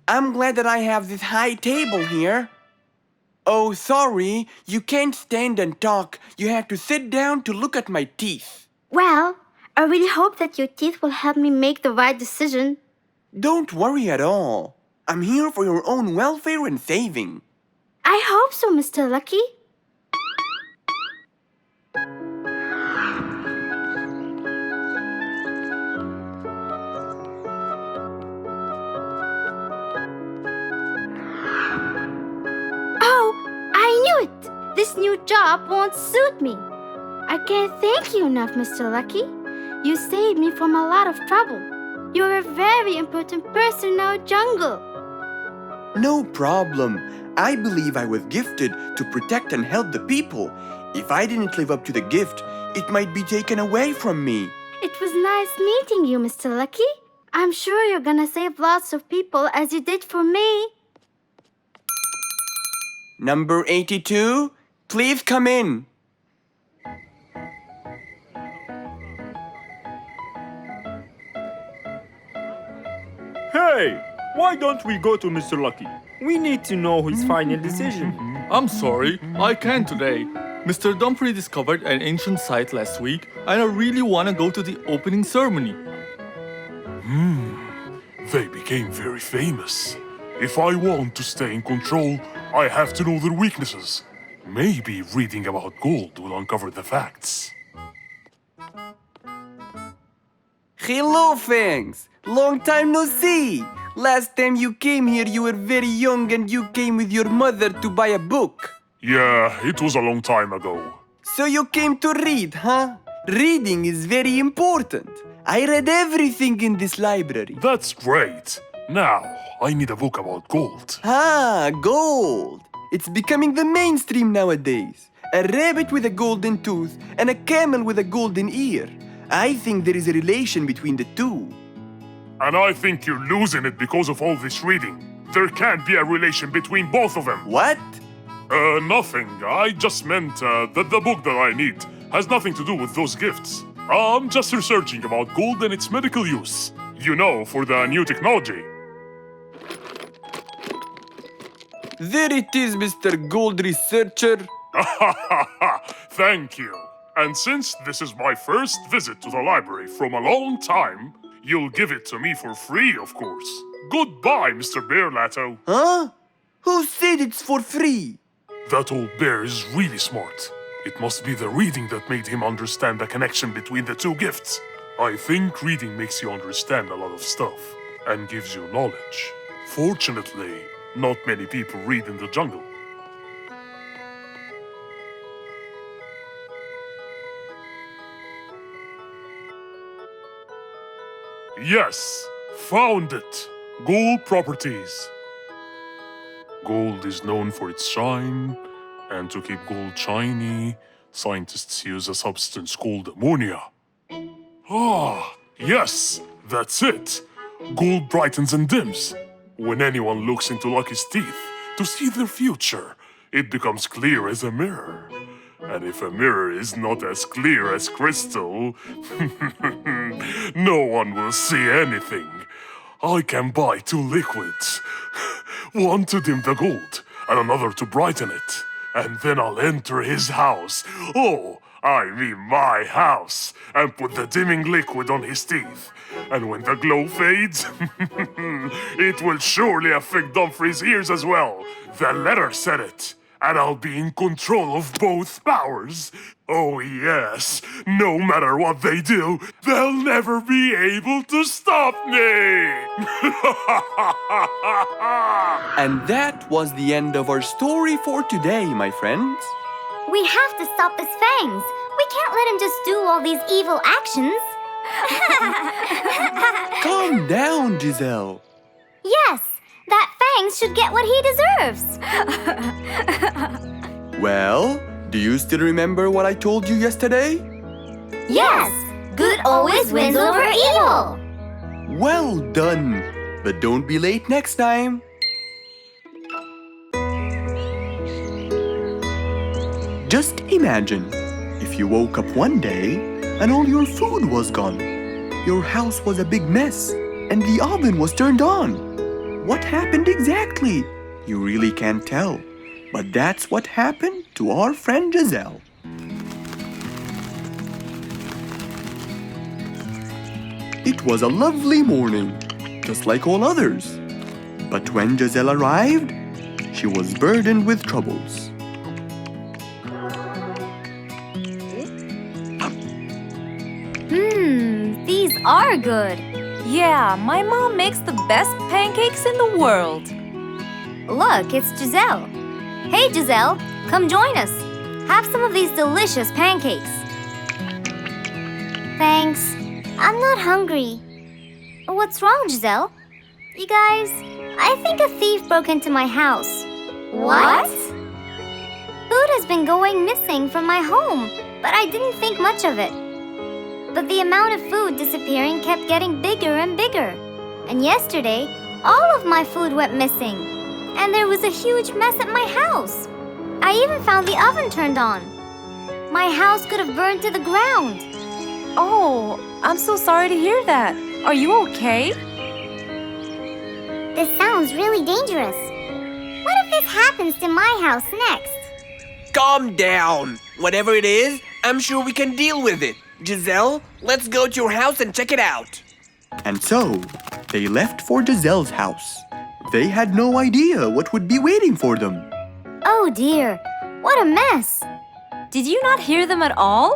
I'm glad that I have this high table here. Oh, sorry, you can't stand and talk. You have to sit down to look at my teeth. Well, I really hope that your teeth will help me make the right decision. Don't worry at all. I'm here for your own welfare and saving. I hope so, Mr. Lucky. This new job won't suit me. I can't thank you enough, Mr. Lucky. You saved me from a lot of trouble. You're a very important person in our jungle. No problem. I believe I was gifted to protect and help the people. If I didn't live up to the gift, it might be taken away from me. It was nice meeting you, Mr. Lucky. I'm sure you're gonna save lots of people as you did for me. Number 82, please come in. Hey, why don't we go to Mr. Lucky? We need to know his final decision. I'm sorry, I can't today. Mr. Dumfrey discovered an ancient site last week, and I really want to go to the opening ceremony. They became very famous. If I want to stay in control, I have to know their weaknesses. Maybe reading about gold will uncover the facts. Hello, Fangs. Long time no see. Last time you came here, you were very young and you came with your mother to buy a book. Yeah, it was a long time ago. So you came to read, huh? Reading is very important. I read everything in this library. That's great. Now, I need a book about gold. Ah, gold. It's becoming the mainstream nowadays. A rabbit with a golden tooth and a camel with a golden ear. I think there is a relation between the two. And I think you're losing it because of all this reading. There can't be a relation between both of them. What? Nothing. I just meant that the book that I need has nothing to do with those gifts. I'm just researching about gold and its medical use. You know, for the new technology. There it is, Mr. Gold Researcher. Thank you. And since this is my first visit to the library from a long time, you'll give it to me for free, of course. Goodbye, Mr. Bearlato. Huh? Who said it's for free? That old bear is really smart. It must be the reading that made him understand the connection between the two gifts. I think reading makes you understand a lot of stuff and gives you knowledge. Fortunately, not many people read in the jungle. Yes, found it. Gold properties. Gold is known for its shine, and to keep gold shiny, scientists use a substance called ammonia. Ah, yes, that's it. Gold brightens and dims. When anyone looks into Lucky's teeth to see their future, it becomes clear as a mirror. And if a mirror is not as clear as crystal, no one will see anything. I can buy 2 liquids. One to dim the gold, and another to brighten it. And then I'll enter his house. Oh, I mean my house. And put the dimming liquid on his teeth. And when the glow fades, it will surely affect Dumfrey's ears as well. The letter said it. And I'll be in control of both powers. Oh yes, no matter what they do, they'll never be able to stop me! And that was the end of our story for today, my friends. We have to stop this Fangs. We can't let him just do all these evil actions. Calm down, Giselle. Yes, that Fangs should get what he deserves. Well, do you still remember what I told you yesterday? Yes, good always wins over evil. Well done. But don't be late next time. Just imagine if you woke up one day and all your food was gone. Your house was a big mess and the oven was turned on. What happened exactly? You really can't tell. But that's what happened to our friend Giselle. It was a lovely morning, just like all others. But when Giselle arrived, she was burdened with troubles. These are good. Yeah, my mom makes the best pancakes in the world. Look, it's Giselle. Hey, Giselle, come join us. Have some of these delicious pancakes. Thanks. I'm not hungry. What's wrong, Giselle? You guys, I think a thief broke into my house. What? Food has been going missing from my home, but I didn't think much of it. But the amount of food disappearing kept getting bigger and bigger. And yesterday, all of my food went missing. And there was a huge mess at my house. I even found the oven turned on. My house could have burned to the ground. Oh, I'm so sorry to hear that. Are you okay? This sounds really dangerous. What if this happens to my house next? Calm down. Whatever it is, I'm sure we can deal with it. Giselle, let's go to your house and check it out. And so, they left for Giselle's house. They had no idea what would be waiting for them. Oh dear, what a mess. Did you not hear them at all?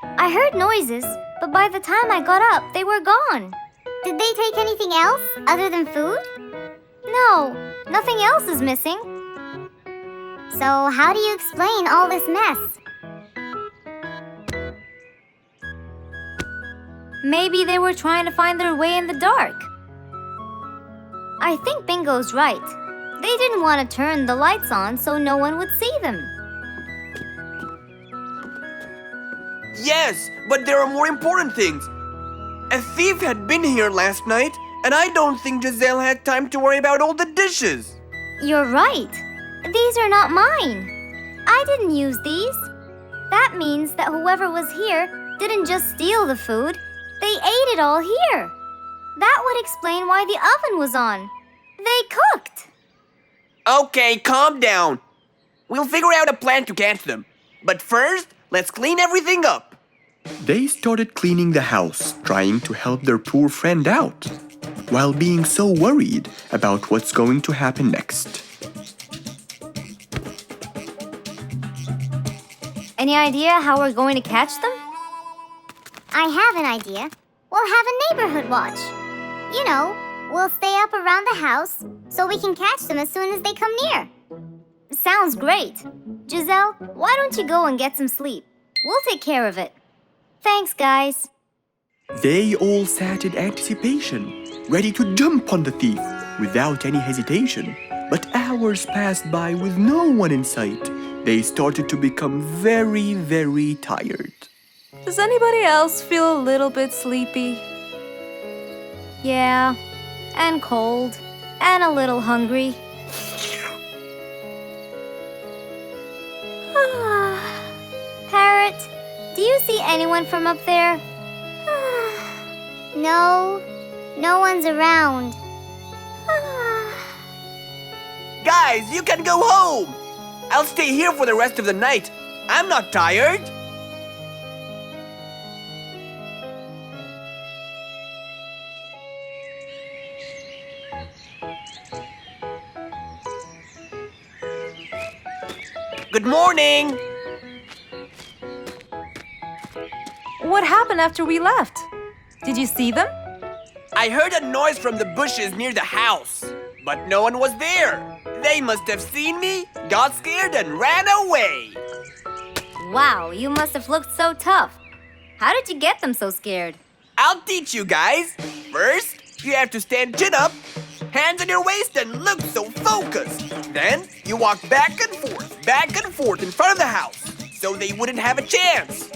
I heard noises, but by the time I got up, they were gone. Did they take anything else other than food? No, nothing else is missing. So how do you explain all this mess? Maybe they were trying to find their way in the dark. I think Bingo's right. They didn't want to turn the lights on so no one would see them. Yes, but there are more important things. A thief had been here last night, and I don't think Giselle had time to worry about all the dishes. You're right. These are not mine. I didn't use these. That means that whoever was here didn't just steal the food. They ate it all here. That would explain why the oven was on. They cooked. Okay, calm down. We'll figure out a plan to catch them. But first, let's clean everything up. They started cleaning the house, trying to help their poor friend out, while being so worried about what's going to happen next. Any idea how we're going to catch them? I have an idea. We'll have a neighborhood watch. You know, we'll stay up around the house so we can catch them as soon as they come near. Sounds great. Giselle, why don't you go and get some sleep? We'll take care of it. Thanks, guys. They all sat in anticipation, ready to jump on the thief without any hesitation. But hours passed by with no one in sight. They started to become very, very tired. Does anybody else feel a little bit sleepy? Yeah, and cold, and a little hungry. Parrot, do you see anyone from up there? No, no one's around. Guys, you can go home! I'll stay here for the rest of the night. I'm not tired. Good morning! What happened after we left? Did you see them? I heard a noise from the bushes near the house, but no one was there. They must have seen me, got scared, and ran away. Wow, you must have looked so tough. How did you get them so scared? I'll teach you guys. First, you have to stand chin up, hands on your waist, and look so focused. Then, you walk back and forth in front of the house, so they wouldn't have a chance.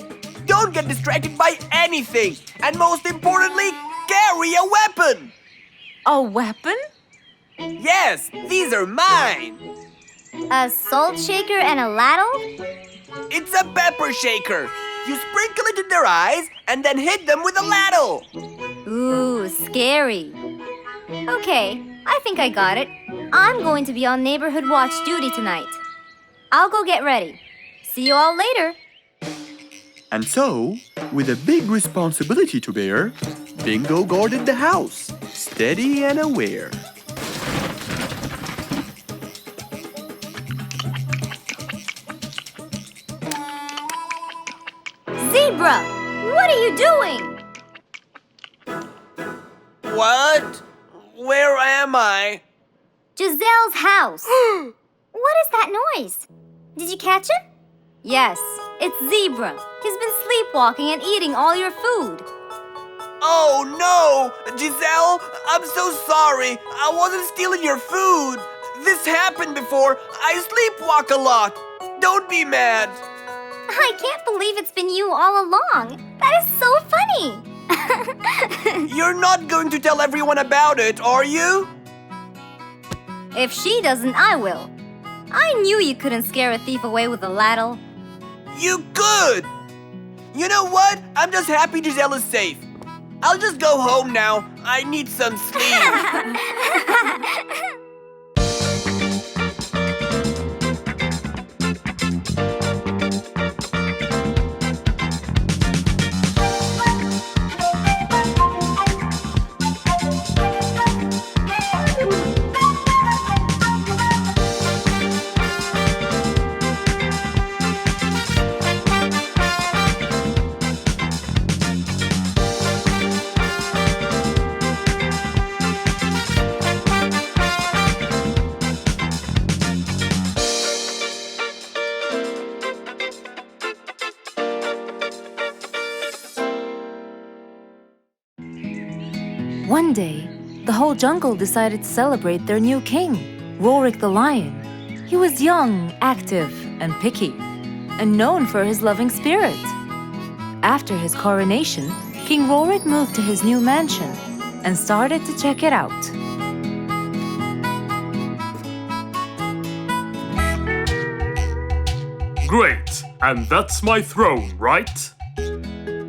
Don't get distracted by anything, and most importantly, carry a weapon. A weapon? Yes, these are mine. A salt shaker and a ladle? It's a pepper shaker. You sprinkle it in their eyes and then hit them with a ladle. Ooh, scary. Okay, I think I got it. I'm going to be on neighborhood watch duty tonight. I'll go get ready. See you all later. And so, with a big responsibility to bear, Bingo guarded the house, steady and aware. Zebra, what are you doing? What? Where am I? Giselle's house. What is that noise? Did you catch him? Yes, it's Zebra. He's been sleepwalking and eating all your food. Oh no! Giselle, I'm so sorry. I wasn't stealing your food. This happened before. I sleepwalk a lot. Don't be mad. I can't believe it's been you all along. That is so funny. You're not going to tell everyone about it, are you? If she doesn't, I will. I knew you couldn't scare a thief away with a ladle. You could! You know what? I'm just happy Giselle is safe. I'll just go home now. I need some sleep. One day, the whole jungle decided to celebrate their new king, Rorik the lion. He was young, active, and picky, and known for his loving spirit. After his coronation, King Rorik moved to his new mansion and started to check it out. Great, and that's my throne, right?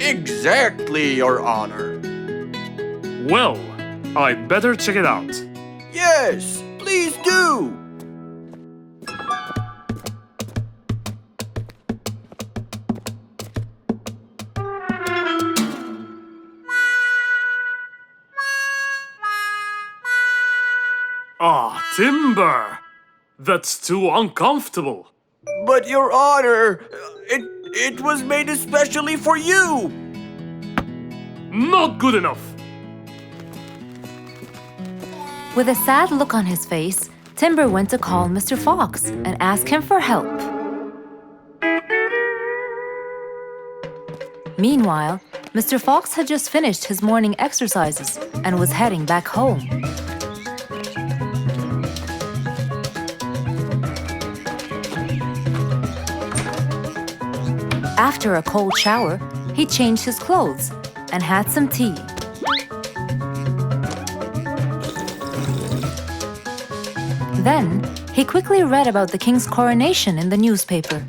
Exactly, Your Honor. Well, I'd better check it out. Yes, please do. Ah, timber! That's too uncomfortable. But Your Honor, it was made especially for you. Not good enough. With a sad look on his face, Timber went to call Mr. Fox and ask him for help. Meanwhile, Mr. Fox had just finished his morning exercises and was heading back home. After a cold shower, he changed his clothes and had some tea. Then, he quickly read about the king's coronation in the newspaper.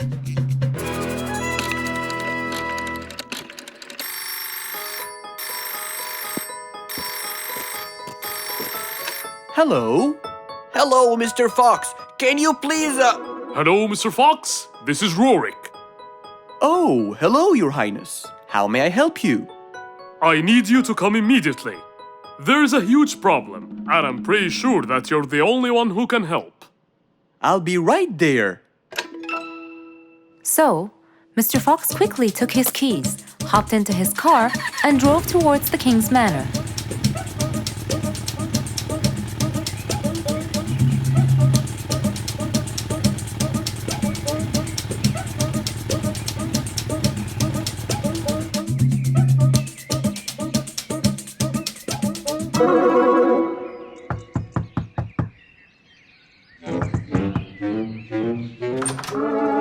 Hello? Hello, Mr. Fox. Can you please, Hello, Mr. Fox. This is Rorik. Oh, hello, Your Highness. How may I help you? I need you to come immediately. There's a huge problem, and I'm pretty sure that you're the only one who can help. I'll be right there. So, Mr. Fox quickly took his keys, hopped into his car, and drove towards the king's manor.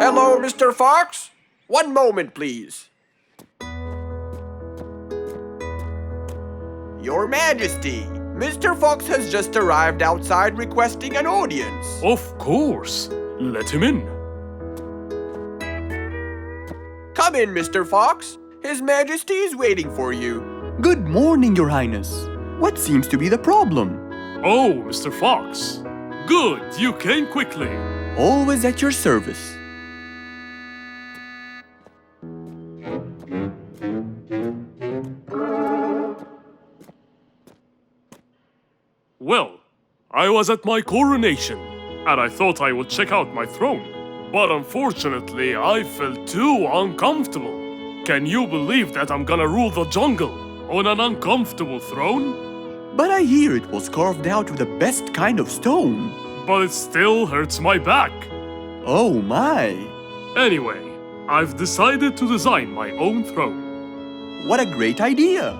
Hello, Mr. Fox. One moment, please. Your Majesty, Mr. Fox has just arrived outside requesting an audience. Of course. Let him in. Come in, Mr. Fox. His Majesty is waiting for you. Good morning, Your Highness. What seems to be the problem? Oh, Mr. Fox. Good, you came quickly. Always at your service. Well, I was at my coronation, and I thought I would check out my throne. But unfortunately, I felt too uncomfortable. Can you believe that I'm gonna rule the jungle on an uncomfortable throne? But I hear it was carved out with the best kind of stone. But it still hurts my back. Oh my! Anyway, I've decided to design my own throne. What a great idea!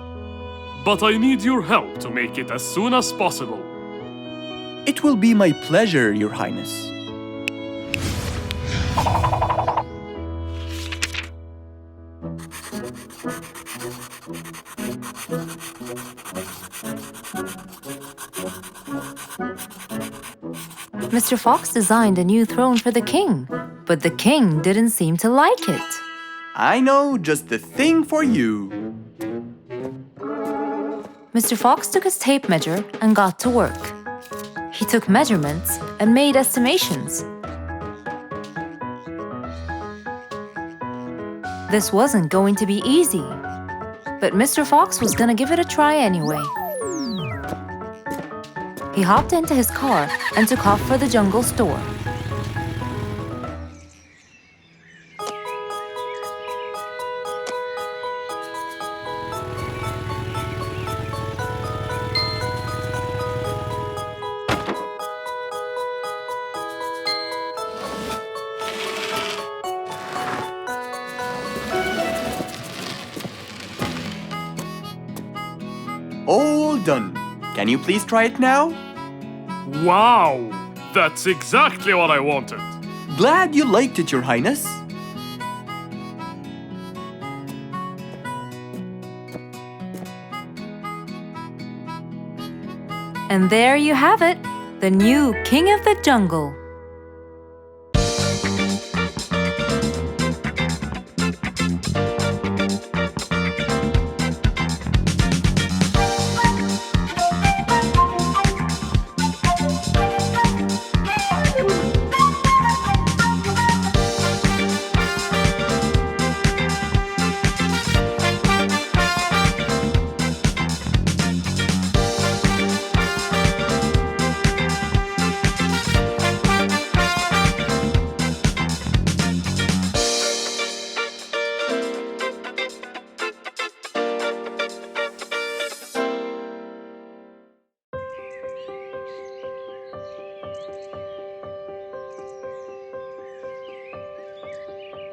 But I need your help to make it as soon as possible. It will be my pleasure, Your Highness. Mr. Fox designed a new throne for the king, but the king didn't seem to like it. I know just the thing for you. Mr. Fox took his tape measure and got to work. He took measurements and made estimations. This wasn't going to be easy, but Mr. Fox was gonna give it a try anyway. He hopped into his car and took off for the jungle store. All done. Can you please try it now? Wow! That's exactly what I wanted. Glad you liked it, Your Highness. And there you have it, the new King of the Jungle.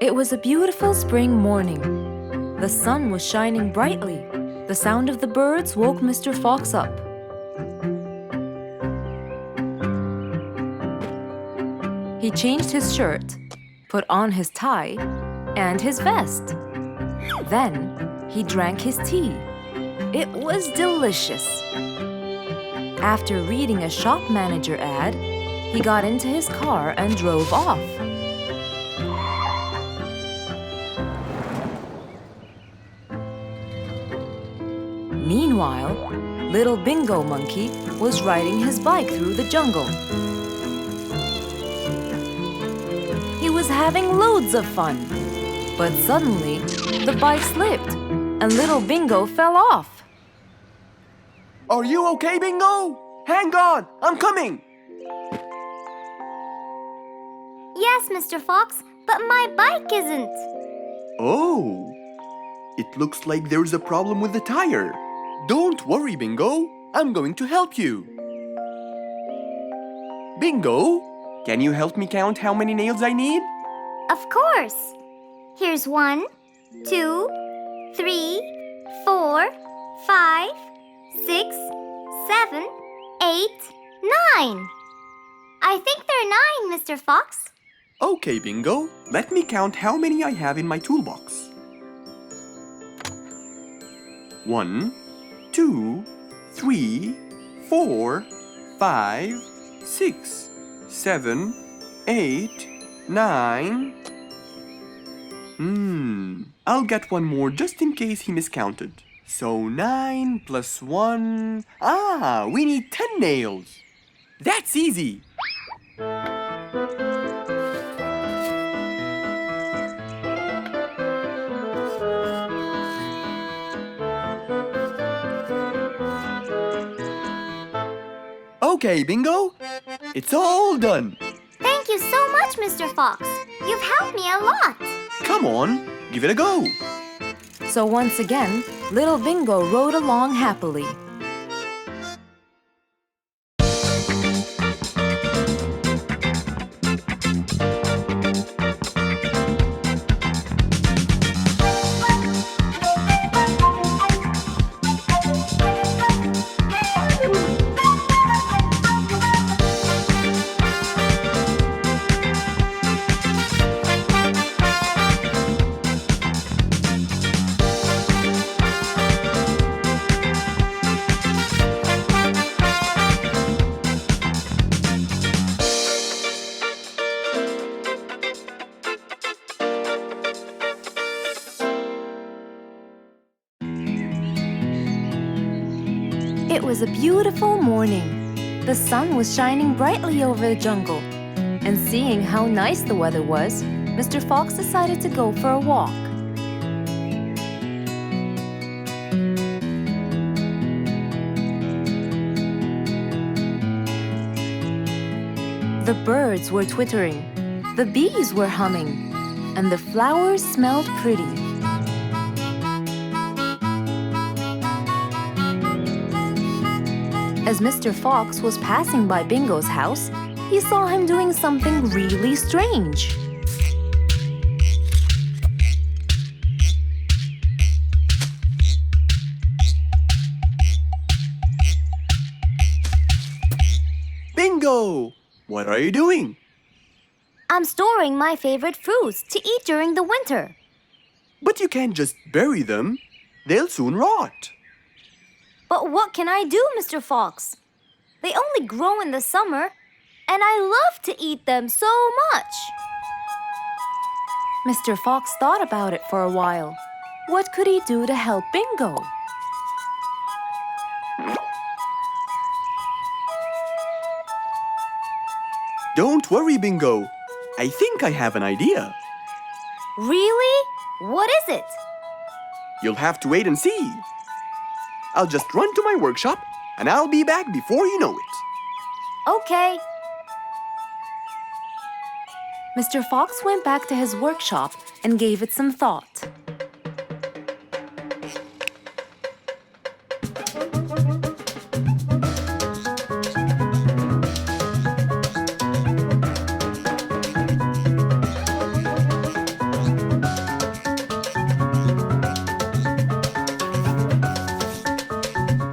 It was a beautiful spring morning. The sun was shining brightly. The sound of the birds woke Mr. Fox up. He changed his shirt, put on his tie, and his vest. Then he drank his tea. It was delicious. After reading a shop manager ad, he got into his car and drove off. Meanwhile, little Bingo Monkey was riding his bike through the jungle. He was having loads of fun, but suddenly the bike slipped and little Bingo fell off. Are you okay, Bingo? Hang on, I'm coming. Yes, Mr. Fox, but my bike isn't. Oh, it looks like there's a problem with the tire. Don't worry, Bingo. I'm going to help you. Bingo, can you help me count how many nails I need? Of course. Here's 1, 2, 3, 4, 5, 6, 7, 8, 9. I think there are 9, Mr. Fox. Okay, Bingo. Let me count how many I have in my toolbox. 1, 2, 3, 4, 5, 6, 7, 8, 9. I'll get one more just in case he miscounted. So 9 plus 1. We need 10 nails. That's easy. Okay, Bingo. It's all done. Thank you so much, Mr. Fox. You've helped me a lot. Come on, give it a go. So once again, little Bingo rode along happily. It was a beautiful morning. The sun was shining brightly over the jungle. And seeing how nice the weather was, Mr. Fox decided to go for a walk. The birds were twittering, the bees were humming, and the flowers smelled pretty. As Mr. Fox was passing by Bingo's house, he saw him doing something really strange. Bingo! What are you doing? I'm storing my favorite fruits to eat during the winter. But you can't just bury them. They'll soon rot. But what can I do, Mr. Fox? They only grow in the summer, and I love to eat them so much. Mr. Fox thought about it for a while. What could he do to help Bingo? Don't worry, Bingo. I think I have an idea. Really? What is it? You'll have to wait and see. I'll just run to my workshop, and I'll be back before you know it. Okay. Mr. Fox went back to his workshop and gave it some thought.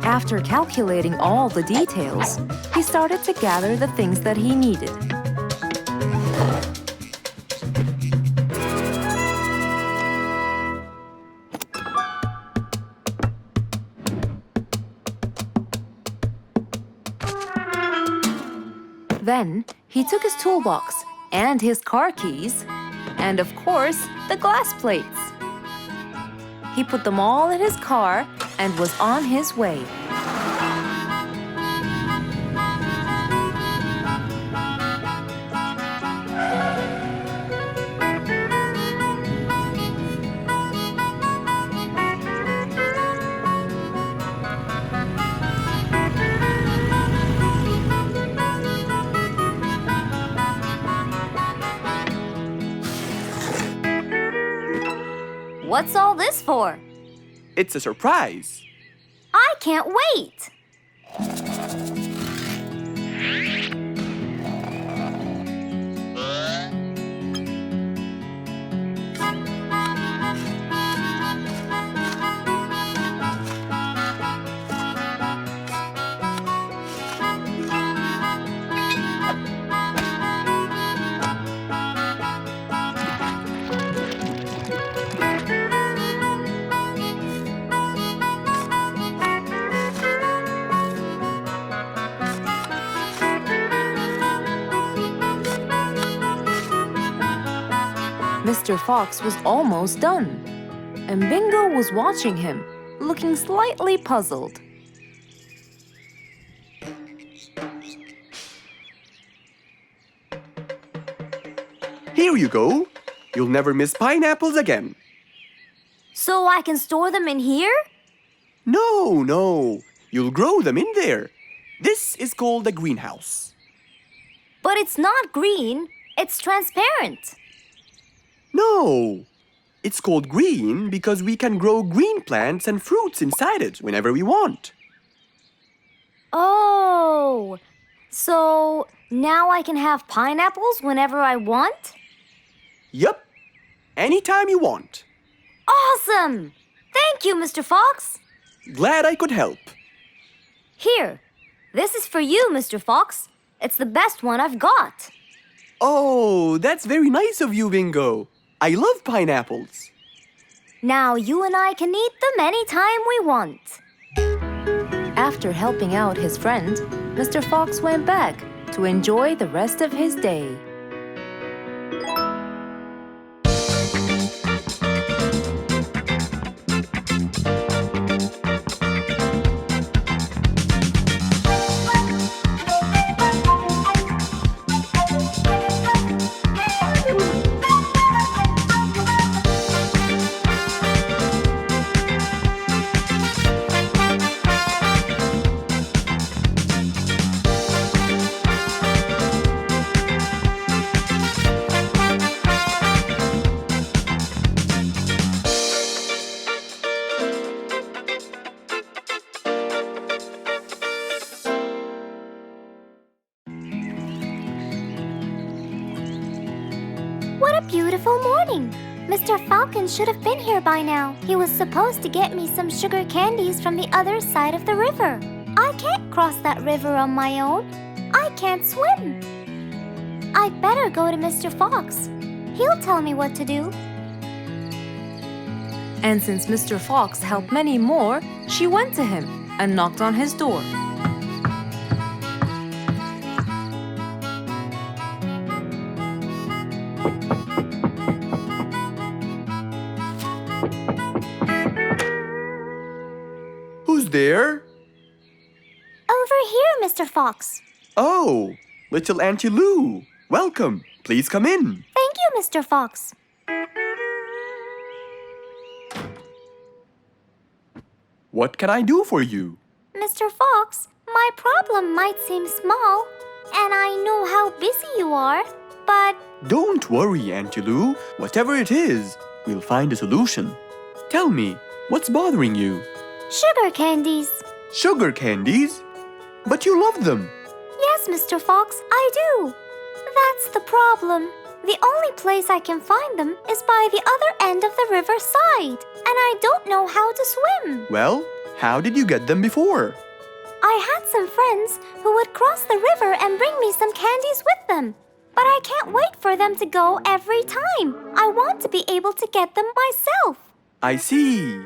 After calculating all the details, he started to gather the things that he needed. Then he took his toolbox and his car keys, and of course, the glass plates. He put them all in his car and was on his way. What's all this for? It's a surprise. I can't wait! Mr. Fox was almost done, and Bingo was watching him, looking slightly puzzled. Here you go. You'll never miss pineapples again. So I can store them in here? No. You'll grow them in there. This is called a greenhouse. But it's not green, it's transparent. No. It's called green because we can grow green plants and fruits inside it whenever we want. Oh, so now I can have pineapples whenever I want? Yup. Anytime you want. Awesome! Thank you, Mr. Fox. Glad I could help. Here, this is for you, Mr. Fox. It's the best one I've got. Oh, that's very nice of you, Bingo. I love pineapples. Now you and I can eat them anytime we want. After helping out his friend, Mr. Fox went back to enjoy the rest of his day. What a beautiful morning! Mr. Falcon should have been here by now. He was supposed to get me some sugar candies from the other side of the river. I can't cross that river on my own. I can't swim. I'd better go to Mr. Fox. He'll tell me what to do. And since Mr. Fox helped many more, she went to him and knocked on his door. Who's there? Over here, Mr. Fox. Oh, little Auntie Lou. Welcome. Please come in. Thank you, Mr. Fox. What can I do for you? Mr. Fox, my problem might seem small, and I know how busy you are, but Don't worry, Auntie Lou. Whatever it is, we'll find a solution. Tell me, what's bothering you? sugar candies. Sugar candies? But you love them. Yes, Mr. Fox, I do. That's the problem. The only place I can find them is by the other end of the river side, and I don't know how to swim. Well, How did you get them before? I had some friends who would cross the river and bring me some candies with them. But I can't wait for them to go every time. I want to be able to get them myself. I see.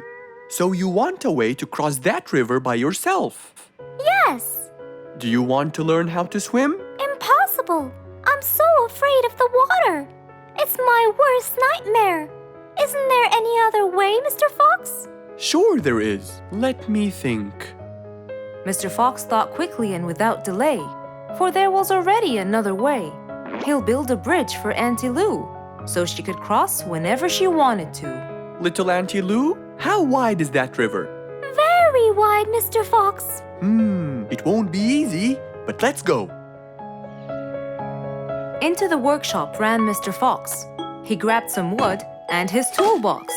So you want a way to cross that river by yourself? Yes. Do you want to learn how to swim? Impossible. I'm so afraid of the water. It's my worst nightmare. Isn't there any other way, Mr. Fox? Sure there is. Let me think. Mr. Fox thought quickly and without delay, for there was already another way. He'll build a bridge for Auntie Lou, so she could cross whenever she wanted to. Little Auntie Lou, how wide is that river? Very wide, Mr. Fox. It won't be easy, but let's go. Into the workshop ran Mr. Fox. He grabbed some wood and his toolbox.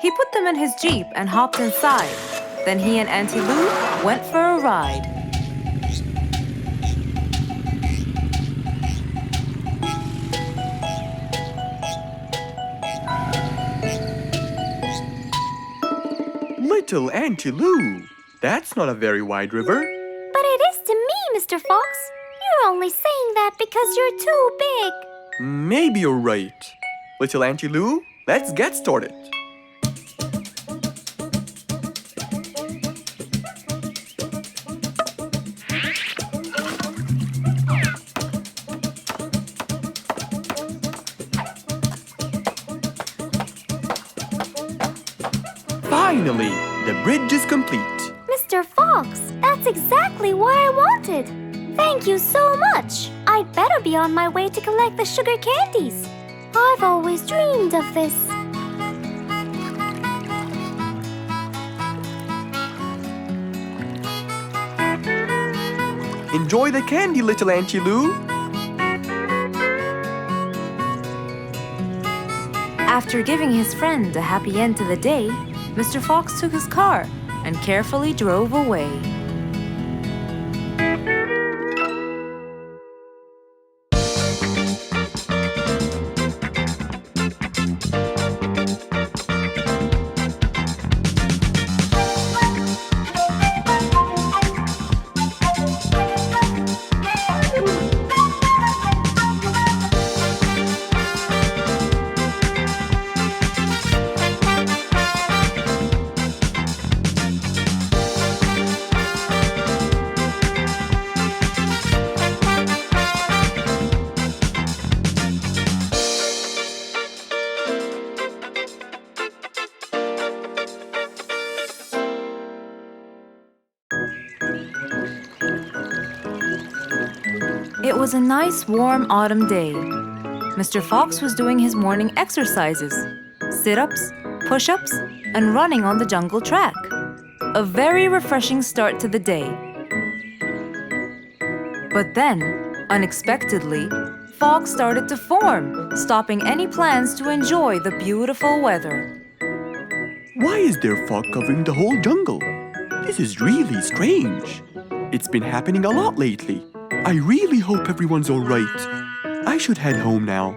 He put them in his Jeep and hopped inside. Then he and Auntie Lou went for a ride. Little Auntie Lou, that's not a very wide river. But it is to me, Mr. Fox. You're only saying that because you're too big. Maybe you're right. Little Auntie Lou, let's get started. Finally, the bridge is complete. Mr. Fox, that's exactly what I wanted. Thank you so much. I'd better be on my way to collect the sugar candies. I've always dreamed of this. Enjoy the candy, little Auntie Lou. After giving his friend a happy end to the day, Mr. Fox took his car and carefully drove away. It was a nice warm autumn day. Mr. Fox was doing his morning exercises, sit-ups, push-ups, and running on the jungle track. A very refreshing start to the day. But then, unexpectedly, fog started to form, stopping any plans to enjoy the beautiful weather. Why is there fog covering the whole jungle? This is really strange. It's been happening a lot lately. I really hope everyone's all right. I should head home now.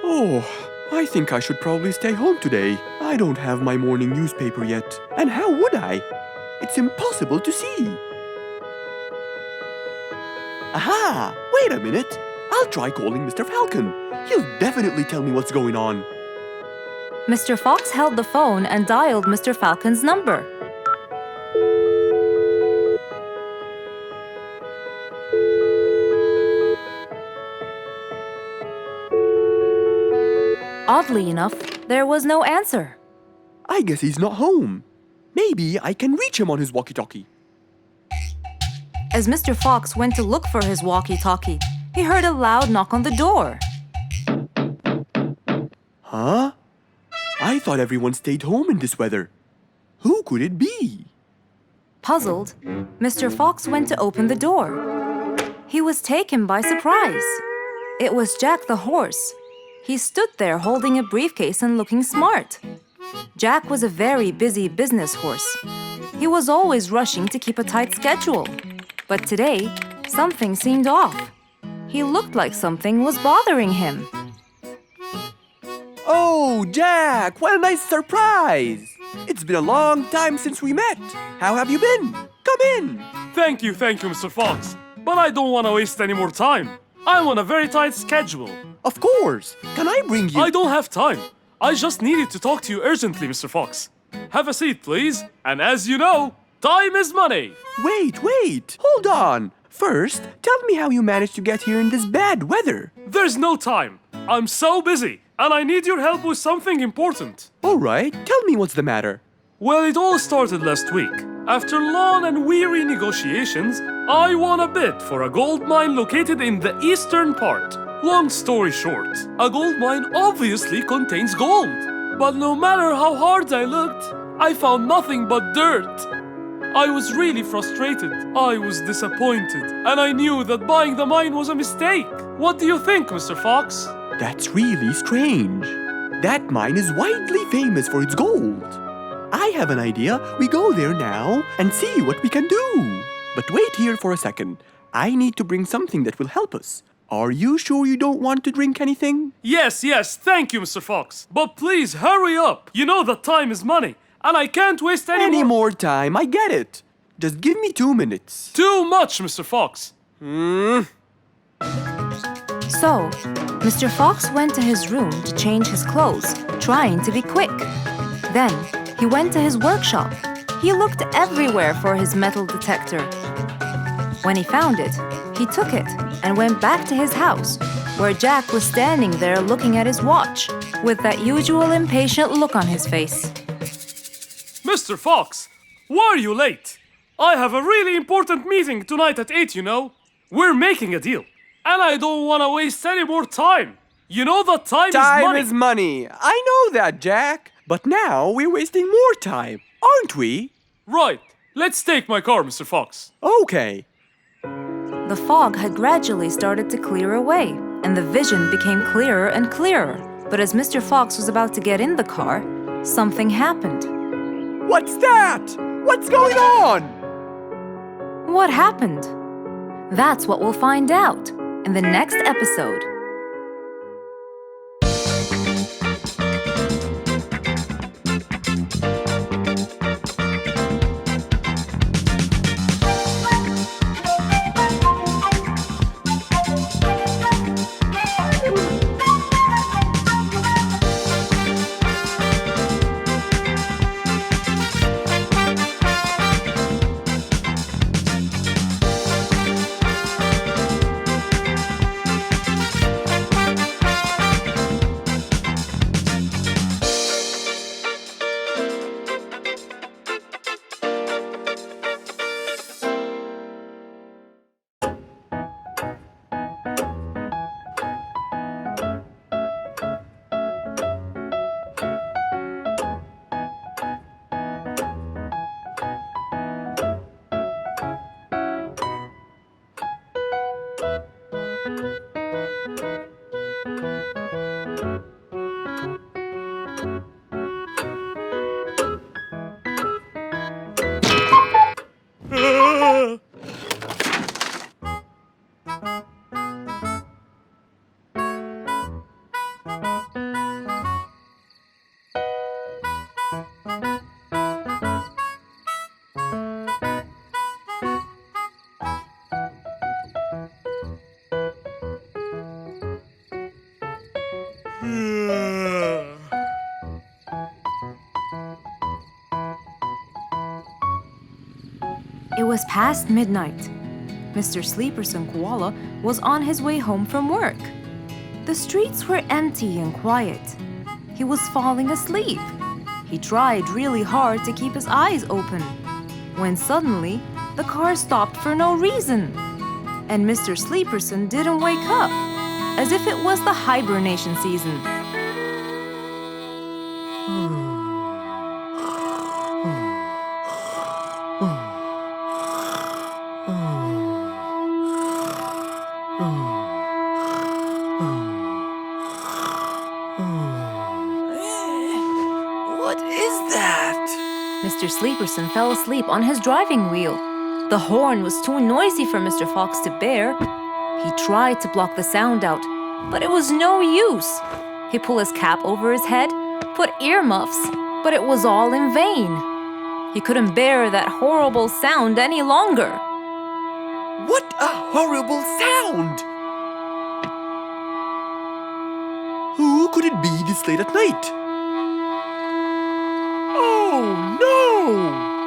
Oh, I think I should probably stay home today. I don't have my morning newspaper yet. And how would I? It's impossible to see. Aha! Wait a minute. I'll try calling Mr. Falcon. He'll definitely tell me what's going on. Mr. Fox held the phone and dialed Mr. Falcon's number. Oddly enough, there was no answer. I guess he's not home. Maybe I can reach him on his walkie-talkie. As Mr. Fox went to look for his walkie-talkie, he heard a loud knock on the door. Huh? I thought everyone stayed home in this weather. Who could it be? Puzzled, Mr. Fox went to open the door. He was taken by surprise. It was Jack the horse. He stood there holding a briefcase and looking smart. Jack was a very busy business horse. He was always rushing to keep a tight schedule. But today, something seemed off. He looked like something was bothering him. Oh, Jack! What a nice surprise! It's been a long time since we met. How have you been? Come in. Thank you, Mr. Fox. But I don't want to waste any more time. I'm on a very tight schedule. Of course. Can I bring you? I don't have time. I just needed to talk to you urgently, Mr. Fox. Have a seat, please. And as you know, time is money. Wait. Hold on. First, tell me how you managed to get here in this bad weather. There's no time. I'm so busy, and I need your help with something important. All right, tell me what's the matter. Well, it all started last week. After long and weary negotiations, I won a bid for a gold mine located in the eastern part. Long story short, a gold mine obviously contains gold. But no matter how hard I looked, I found nothing but dirt. I was really frustrated. I was disappointed. And I knew that buying the mine was a mistake. What do you think, Mr. Fox? That's really strange. That mine is widely famous for its gold. I have an idea. We go there now and see what we can do. But wait here for a second. I need to bring something that will help us. Are you sure you don't want to drink anything? Yes, thank you, Mr. Fox. But please, hurry up. You know that time is money, and I can't waste any more time. I get it. Just give me 2 minutes. Too much, Mr. Fox. So, Mr. Fox went to his room to change his clothes, trying to be quick. Then, he went to his workshop. He looked everywhere for his metal detector. When he found it, he took it and went back to his house, where Jack was standing there looking at his watch, with that usual impatient look on his face. Mr. Fox, why are you late? I have a really important meeting tonight at 8, you know. We're making a deal, and I don't want to waste any more time. You know that time is money. Time is money. I know that, Jack. But now we're wasting more time, aren't we? Right. Let's take my car, Mr. Fox. Okay. The fog had gradually started to clear away, and the vision became clearer and clearer. But as Mr. Fox was about to get in the car, something happened. What's that? What's going on? What happened? That's what we'll find out in the next episode. It was past midnight. Mr. Sleeperson Koala was on his way home from work. The streets were empty and quiet. He was falling asleep. He tried really hard to keep his eyes open, when suddenly the car stopped for no reason. And Mr. Sleeperson didn't wake up, as if it was the hibernation season. What is that? Mr. Sleeperson fell asleep on his driving wheel. The horn was too noisy for Mr. Fox to bear. He tried to block the sound out, but it was no use. He pulled his cap over his head, put earmuffs, But it was all in vain. He couldn't bear that horrible sound any longer. What a horrible sound! Who could it be this late at night? Oh no!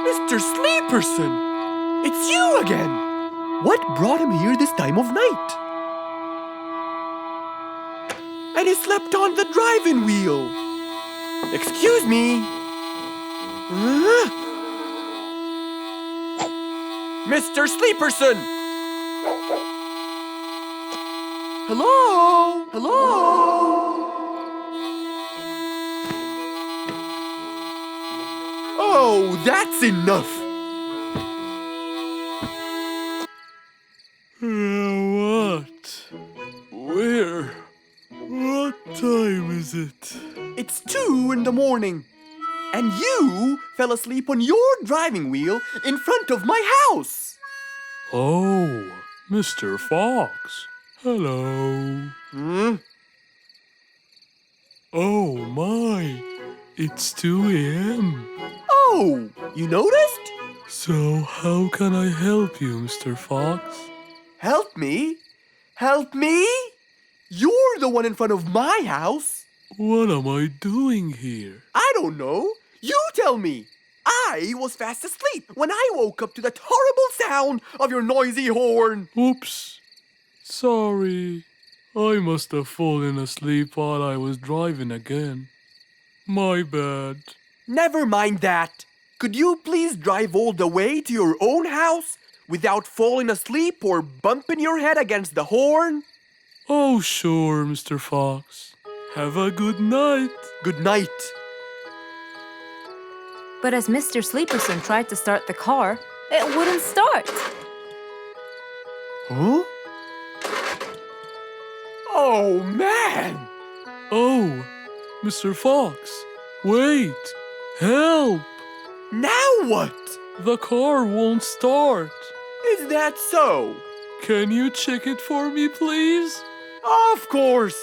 Mr. Sleeperson! It's you again! What brought him here this time of night? And he slept on the driving wheel. Excuse me. Mr. Sleeperson! Hello? Hello? Oh, that's enough! What? Where? What time is it? It's 2 in the morning. And you fell asleep on your driving wheel in front of my house. Oh, Mr. Fox. Hello. Oh my, it's 2 a.m. Oh, you noticed? So how can I help you, Mr. Fox? Help me? Help me? You're the one in front of my house. What am I doing here? I don't know. You tell me. I was fast asleep when I woke up to that horrible sound of your noisy horn. Oops. Sorry. I must have fallen asleep while I was driving again. My bad. Never mind that. Could you please drive all the way to your own house without falling asleep or bumping your head against the horn? Oh, sure, Mr. Fox. Have a good night. Good night. But as Mr. Sleeperson tried to start the car, it wouldn't start. Huh? Oh, man! Oh, Mr. Fox, wait! Help! Now what? The car won't start. Is that so? Can you check it for me, please? Of course!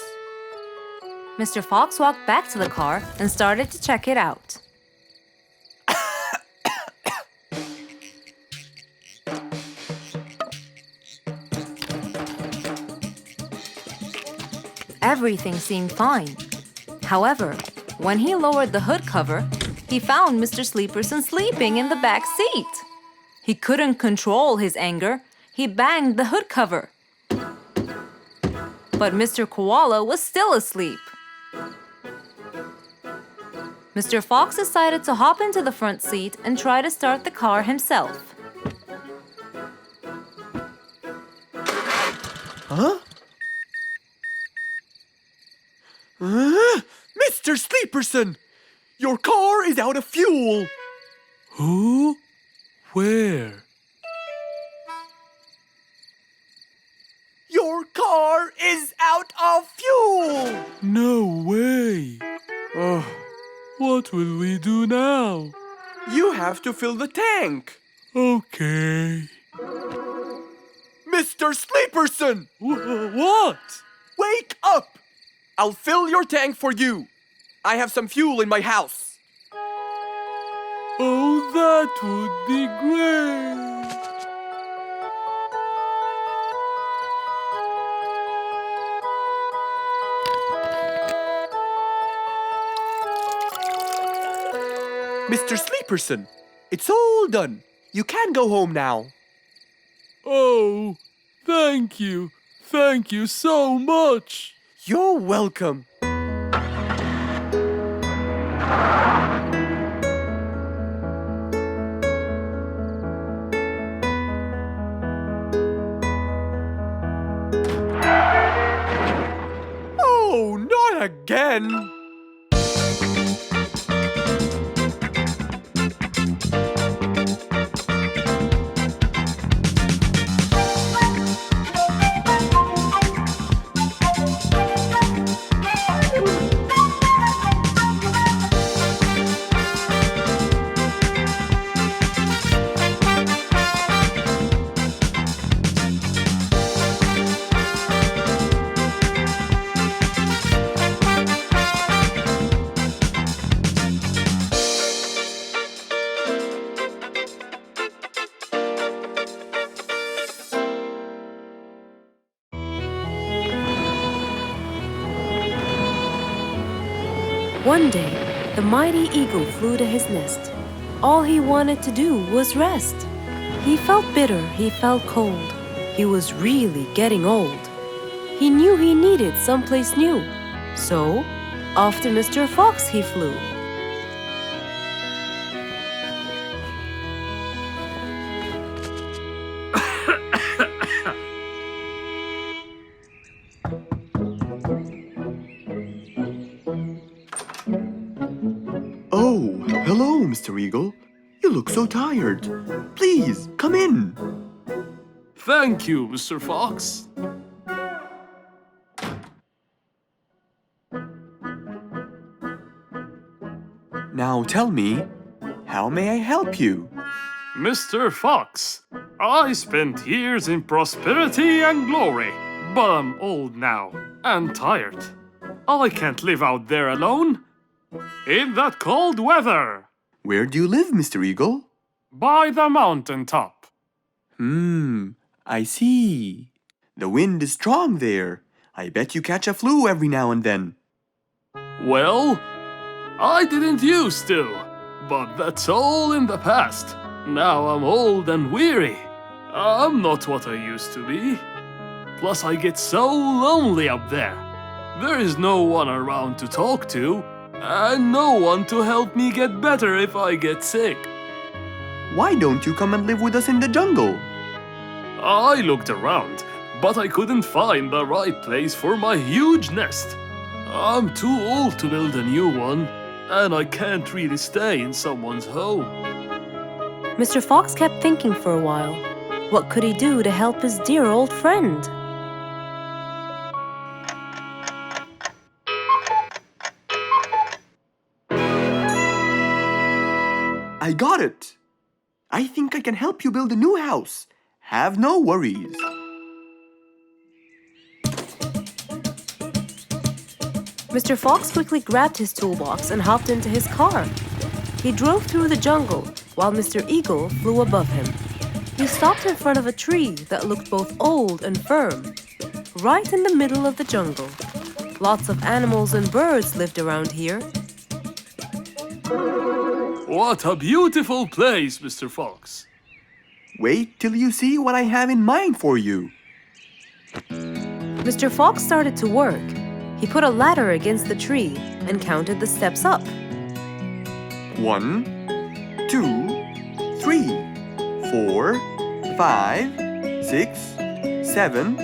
Mr. Fox walked back to the car and started to check it out. Everything seemed fine. However, when he lowered the hood cover, he found Mr. Sleeperson sleeping in the back seat. He couldn't control his anger. He banged the hood cover. But Mr. Koala was still asleep. Mr. Fox decided to hop into the front seat and try to start the car himself. Huh? Mr. Sleeperson! Your car is out of fuel! Who? Where? Your car is out of fuel! No way! Oh, What will we do now? you have to fill the tank! Okay. Mr. Sleeperson! What? Wake up! I'll fill your tank for you. I have some fuel in my house. Oh, that would be great. Mr. Sleeperson, it's all done. You can go home now. Oh, thank you. Thank you so much. You're welcome. Oh, not again! One day, the mighty eagle flew to his nest. All he wanted to do was rest. He felt bitter, he felt cold. He was really getting old. He knew he needed someplace new. So, off to Mr. Fox he flew. Oh, hello, Mr. Eagle. You look so tired. Please, come in. Thank you, Mr. Fox. Now tell me, how may I help you? Mr. Fox, I spent years in prosperity and glory, but I'm old now and tired. I can't live out there alone in that cold weather. Where do you live, Mr. Eagle? By the mountain top. I see. The wind is strong there. I bet you catch a flu every now and then. Well, I didn't used to, but that's all in the past. Now I'm old and weary. I'm not what I used to be. Plus I get so lonely up there. There is no one around to talk to, and no one to help me get better if I get sick. Why don't you come and live with us in the jungle? I looked around, but I couldn't find the right place for my huge nest. I'm too old to build a new one, and I can't really stay in someone's home. Mr. Fox kept thinking for a while. What could he do to help his dear old friend? I got it! I think I can help you build a new house. Have no worries. Mr. Fox quickly grabbed his toolbox and hopped into his car. He drove through the jungle while Mr. Eagle flew above him. He stopped in front of a tree that looked both old and firm, right in the middle of the jungle. Lots of animals and birds lived around here. What a beautiful place, Mr. Fox. Wait till you see what I have in mind for you. Mr. Fox started to work. He put a ladder against the tree and counted the steps up. 1, 2, 3, 4, 5, 6, 7,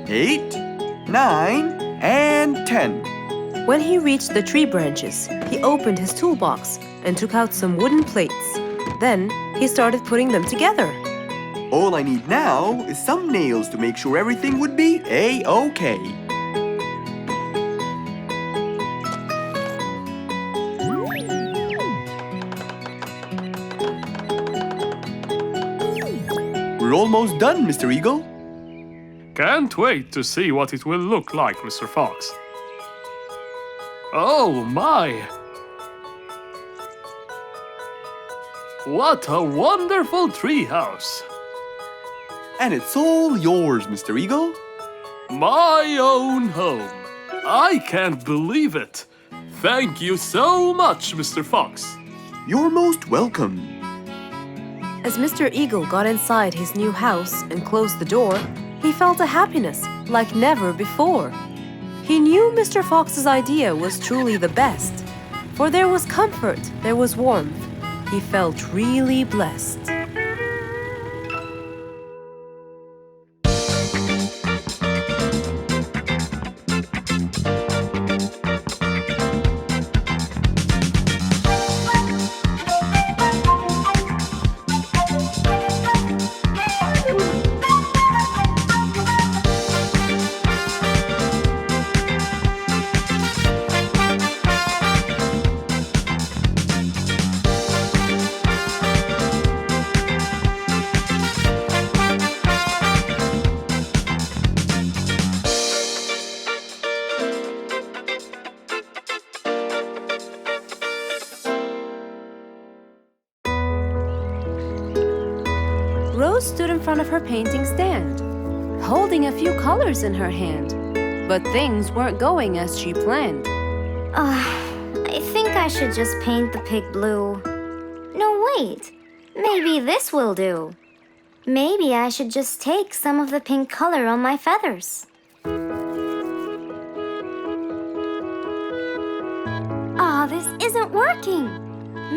8, 9, and 10. When he reached the tree branches, he opened his toolbox and took out some wooden plates. Then he started putting them together. All I need now is some nails to make sure everything would be A-OK. We're almost done, Mr. Eagle. Can't wait to see what it will look like, Mr. Fox. Oh my! What a wonderful treehouse! And it's all yours, Mr. Eagle. My own home. I can't believe it. Thank you so much, Mr. Fox. You're most welcome. As Mr. Eagle got inside his new house and closed the door, he felt a happiness like never before. He knew Mr. Fox's idea was truly the best, for there was comfort, there was warmth. He felt really blessed. Rose stood in front of her painting stand, holding a few colors in her hand. But things weren't going as she planned. I think I should just paint the pig blue. No, wait. Maybe this will do. Maybe I should just take some of the pink color on my feathers. This isn't working.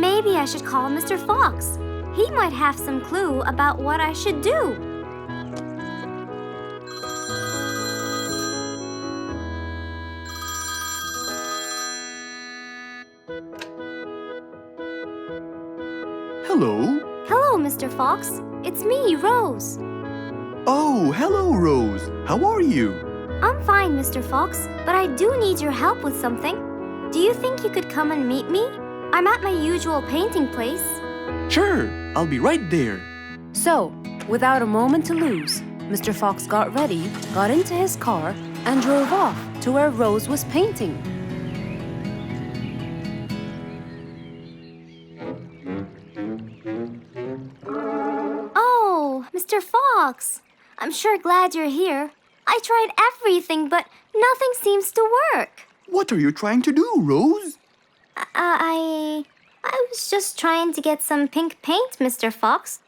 Maybe I should call Mr. Fox. He might have some clue about what I should do. Hello? Hello, Mr. Fox. It's me, Rose. Oh, hello, Rose. How are you? I'm fine, Mr. Fox, but I do need your help with something. Do you think you could come and meet me? I'm at my usual painting place. Sure, I'll be right there. So, without a moment to lose, Mr. Fox got ready, got into his car, and drove off to where Rose was painting. Oh, Mr. Fox. I'm sure glad you're here. I tried everything, but nothing seems to work. What are you trying to do, Rose? I was just trying to get some pink paint, Mr. Fox.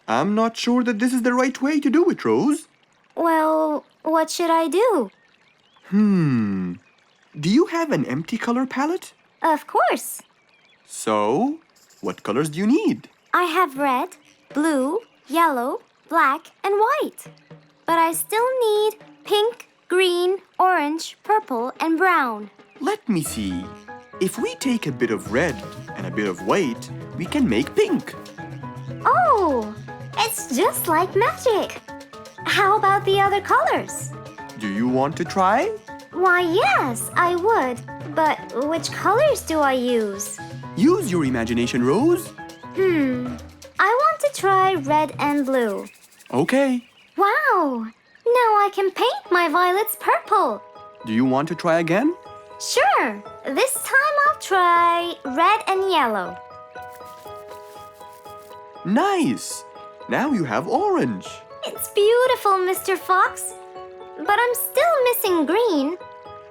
I'm not sure that this is the right way to do it, Rose. Well, what should I do? Do you have an empty color palette? Of course. So, what colors do you need? I have red, blue, yellow, black, and white. But I still need pink, green, orange, purple, and brown. Let me see. If we take a bit of red and a bit of white, we can make pink. Oh, it's just like magic. How about the other colors? Do you want to try? Why, yes, I would. But which colors do I use? Use your imagination, Rose. I want to try red and blue. Okay. Wow, now I can paint my violets purple. Do you want to try again? Sure, this time I'll try red and yellow. Nice. Now you have orange. It's beautiful, Mr. Fox. But I'm still missing green.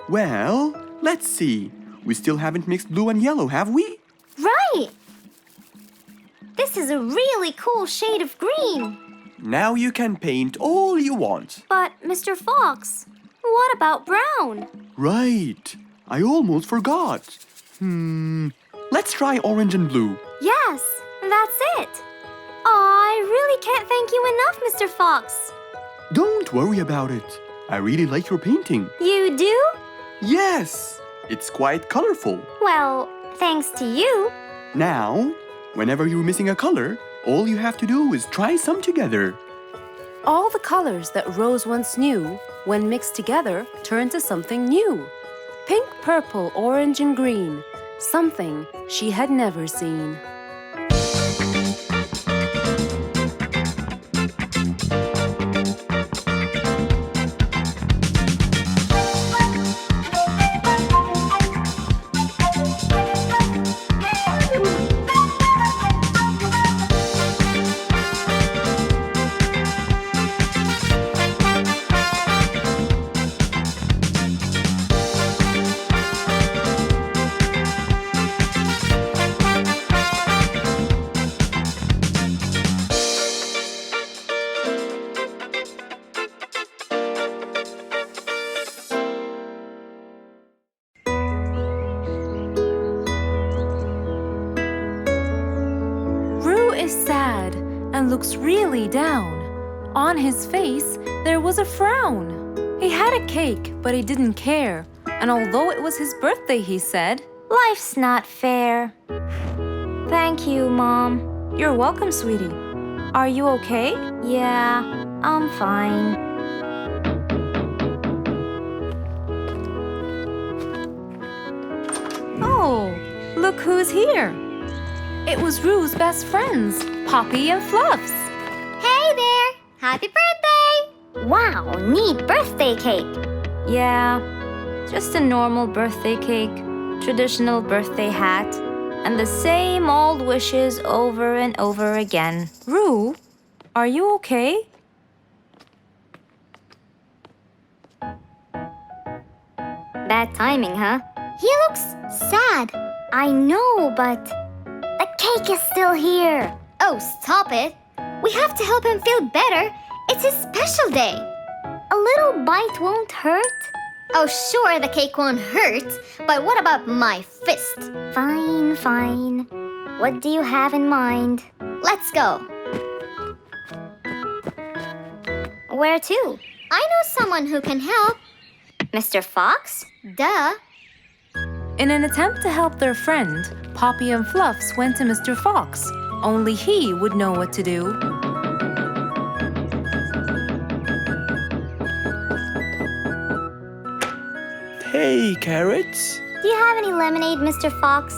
Well, let's see. We still haven't mixed blue and yellow, have we? Right. This is a really cool shade of green. Now you can paint all you want. But, Mr. Fox, what about brown? Right. I almost forgot. Let's try orange and blue. Yes, that's it. Oh, I really can't thank you enough, Mr. Fox. Don't worry about it. I really like your painting. You do? Yes, it's quite colorful. Well, thanks to you. Now, whenever you're missing a color, all you have to do is try some together. All the colors that Rose once knew, when mixed together, turned to something new. Pink, purple, orange, and green. Something she had never seen. Is sad and looks really down. On his face, there was a frown. He had a cake, but he didn't care. And although it was his birthday, he said, Life's not fair. Thank you, Mom. "You're welcome, sweetie. Are you okay?" Yeah, I'm fine. Oh, look who's here. It was Rue's best friends, Poppy and Fluffs. Hey there! Happy birthday! Wow, neat birthday cake. Yeah, just a normal birthday cake, traditional birthday hat, and the same old wishes over and over again. Rue, are you okay? Bad timing, huh? He looks sad. I know, but the cake is still here. Oh, stop it. We have to help him feel better. It's his special day. A little bite won't hurt. Oh, sure, the cake won't hurt. But what about my fist? Fine, fine. What do you have in mind? Let's go. Where to? I know someone who can help. Mr. Fox? Duh. In an attempt to help their friend, Poppy and Fluffs went to Mr. Fox. Only he would know what to do. Hey, carrots. Do you have any lemonade, Mr. Fox?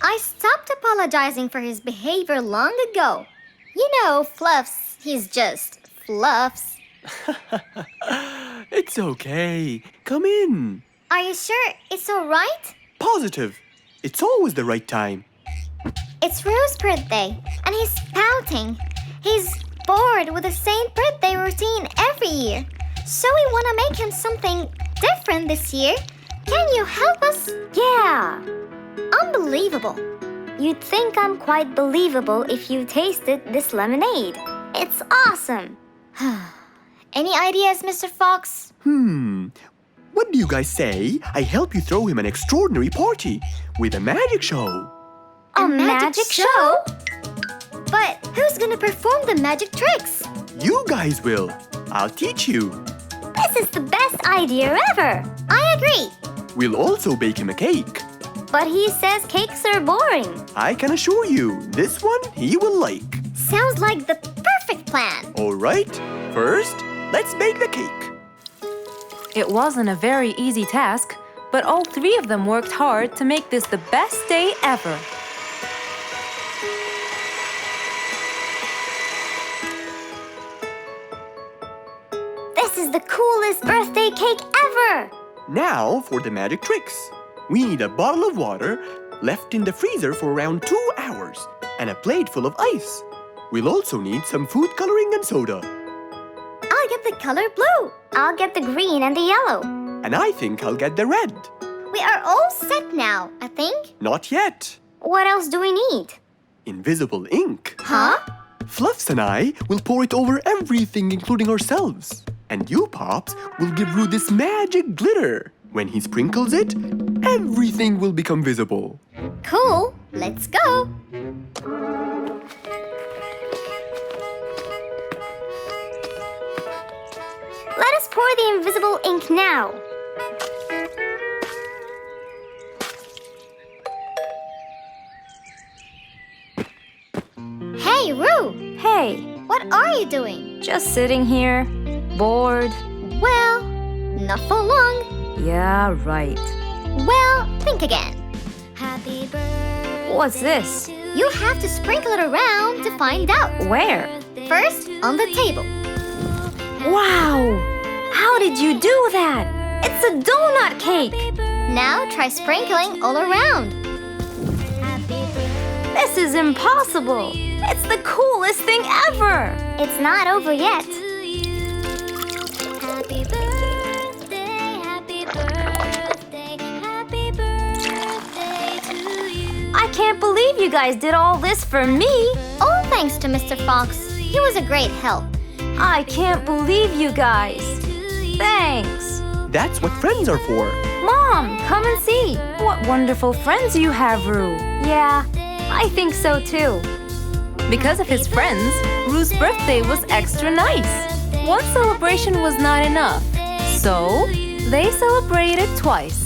I stopped apologizing for his behavior long ago. You know, Fluffs, he's just Fluffs. It's okay. Come in. Are you sure it's all right? Positive. It's always the right time. It's Rue's birthday, and he's pouting. He's bored with the same birthday routine every year. So we want to make him something different this year. Can you help us? Yeah. Unbelievable. You'd think I'm quite believable if you tasted this lemonade. It's awesome. Any ideas, Mr. Fox? What do you guys say I help you throw him an extraordinary party with a magic show? A magic show? But who's gonna perform the magic tricks? You guys will. I'll teach you. This is the best idea ever. I agree. We'll also bake him a cake. But he says cakes are boring. I can assure you, this one he will like. Sounds like the perfect plan. All right, first, let's bake the cake. It wasn't a very easy task, but all three of them worked hard to make this the best day ever. This is the coolest birthday cake ever! Now for the magic tricks. We need a bottle of water left in the freezer for around 2 hours and a plate full of ice. We'll also need some food coloring and soda. I'll get the color blue. I'll get the green and the yellow. And I think I'll get the red. We are all set now, I think. Not yet. What else do we need? Invisible ink. Huh? Fluffs and I will pour it over everything, including ourselves. And you, Pops, will give Roo this magic glitter. When he sprinkles it, everything will become visible. Cool. Let's go. Let us pour the invisible ink now. Hey, Roo! Hey, What are you doing? just sitting here, bored. Well, not for long. Yeah, right. Well, think again. Happy birthday. What's this? You have to sprinkle it around to find out. Where? First, on the table. Wow! How did you do that? It's a donut cake! Now try sprinkling all around. This is impossible! It's the coolest thing ever! It's not over yet. I can't believe you guys did all this for me! All thanks to Mr. Fox. He was a great help. I can't believe you guys! Thanks! That's what friends are for. Mom, come and see! What wonderful friends you have, Roo! Yeah, I think so too. Because of his friends, Roo's birthday was extra nice. One celebration was not enough, so they celebrated twice.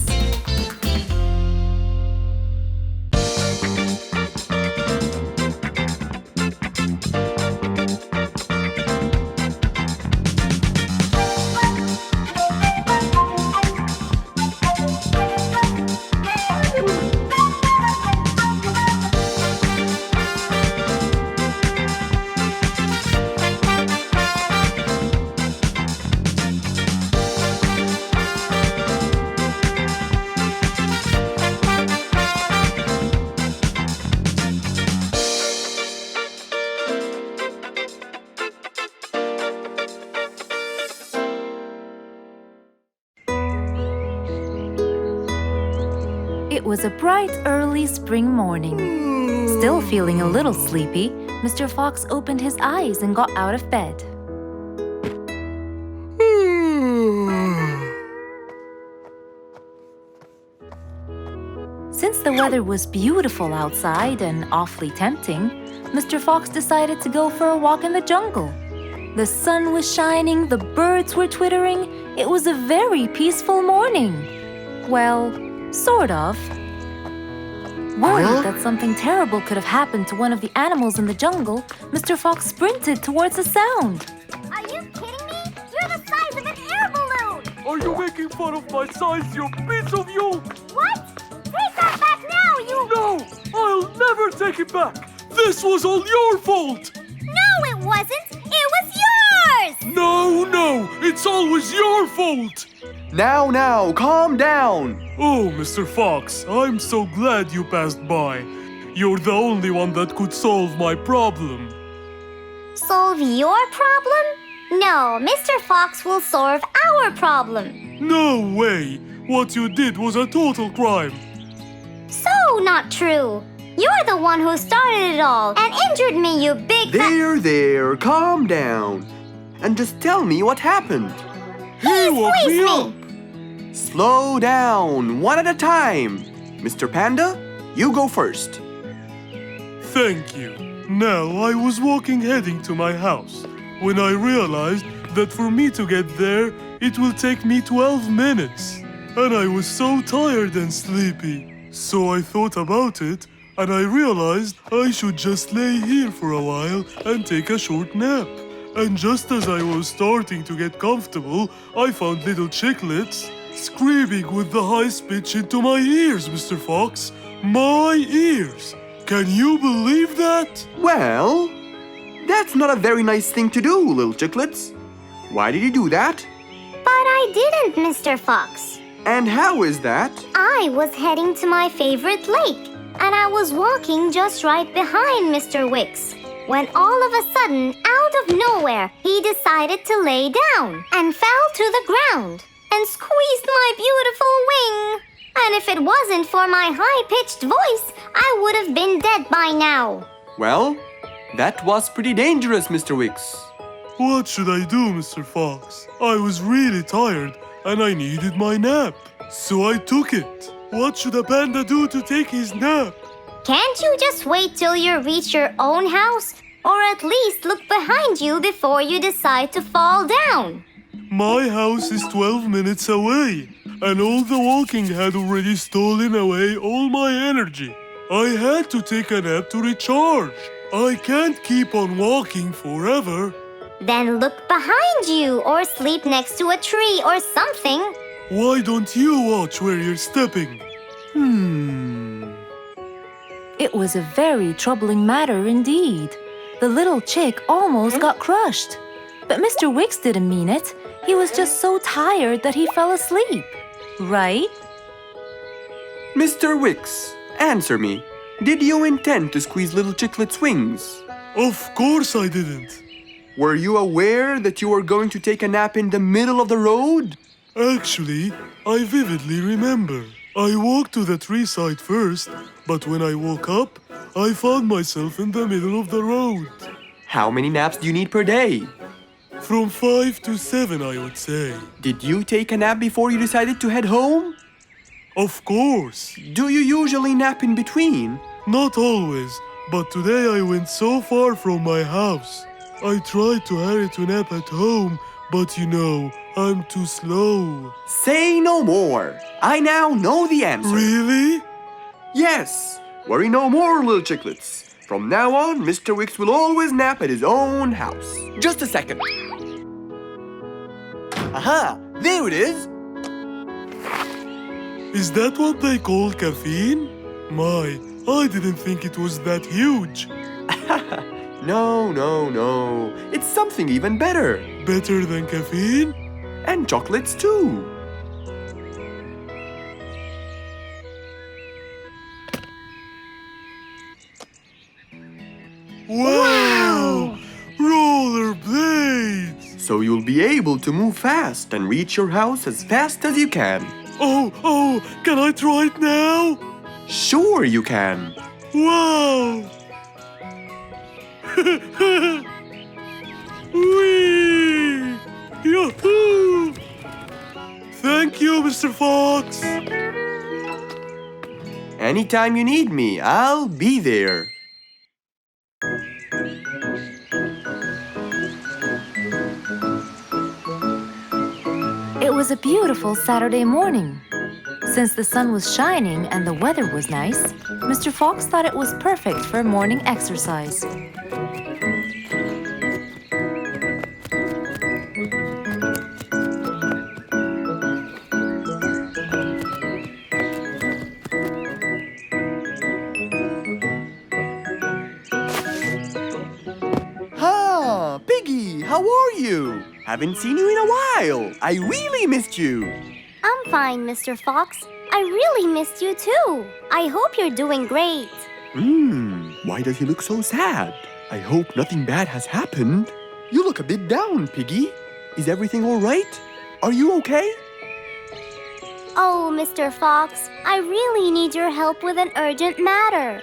was a bright early spring morning. Still feeling a little sleepy, Mr. Fox opened his eyes and got out of bed. Since the weather was beautiful outside and awfully tempting, Mr. Fox decided to go for a walk in the jungle. The sun was shining, the birds were twittering. It was a very peaceful morning. Well, sort of. Worried that something terrible could have happened to one of the animals in the jungle, Mr. Fox sprinted towards the sound. Are you kidding me? You're the size of an air balloon! Are you making fun of my size, you piece of you? What? Take that back now, you... No! I'll never take it back! This was all your fault! No, it wasn't! It was yours! No! It's always your fault! Now, calm down. Oh, Mr. Fox, I'm so glad you passed by. You're the only one that could solve my problem. Solve your problem? No, Mr. Fox will solve our problem. No way! What you did was a total crime. So not true. You're the one who started it all and injured me, you big There, calm down. And just tell me what happened. He woke me squeezed up! me. Slow down, one at a time. Mr. Panda, you go first. Thank you. Now, I was walking heading to my house when I realized that for me to get there, it will take me 12 minutes. And I was so tired and sleepy. So I thought about it, and I realized I should just lay here for a while and take a short nap. And just as I was starting to get comfortable, I found little chicklets screaming with the highest pitch into my ears, Mr. Fox. My ears! Can you believe that? Well, that's not a very nice thing to do, little chicklets. Why did you do that? But I didn't, Mr. Fox. And how is that? I was heading to my favorite lake, and I was walking just right behind Mr. Wicks, when all of a sudden, out of nowhere, he decided to lay down and fell to the ground and squeezed my beautiful wing. And if it wasn't for my high-pitched voice, I would have been dead by now. Well, that was pretty dangerous, Mr. Wicks. What should I do, Mr. Fox? I was really tired and I needed my nap. So I took it. What should a panda do to take his nap? Can't you just wait till you reach your own house? Or at least look behind you before you decide to fall down? My house is 12 minutes away, and all the walking had already stolen away all my energy. I had to take a nap to recharge. I can't keep on walking forever. Then look behind you or sleep next to a tree or something. Why don't you watch where you're stepping? It was a very troubling matter indeed. The little chick almost got crushed. But Mr. Wicks didn't mean it. He was just so tired that he fell asleep. Right? Mr. Wicks, answer me. Did you intend to squeeze little chicklet's wings? Of course I didn't. Were you aware that you were going to take a nap in the middle of the road? Actually, I vividly remember. I walked to the tree side first, but when I woke up, I found myself in the middle of the road. How many naps do you need per day? From 5 to 7, I would say. Did you take a nap before you decided to head home? Of course. Do you usually nap in between? Not always, but today I went so far from my house. I tried to hurry to nap at home, but you know, I'm too slow. Say no more. I now know the answer. Really? Yes. Worry no more, little chicklets. From now on, Mr. Wicks will always nap at his own house. Just a second. Aha! There it is! Is that what they call caffeine? My, I didn't think it was that huge. No. It's something even better. Better than caffeine? And chocolates too. Wow! Rollerblades! So you'll be able to move fast and reach your house as fast as you can. Oh, can I try it now? Sure you can. Wow! Whee! Yahoo! Thank you, Mr. Fox. Anytime you need me, I'll be there. It was a beautiful Saturday morning. Since the sun was shining and the weather was nice, Mr. Fox thought it was perfect for morning exercise. Ah, Piggy, how are you? Haven't seen you in a while. I really missed you. I'm fine, Mr. Fox. I really missed you too. I hope you're doing great. Why does he look so sad? I hope nothing bad has happened. You look a bit down, Piggy. Is everything all right? Are you okay? Oh, Mr. Fox, I really need your help with an urgent matter.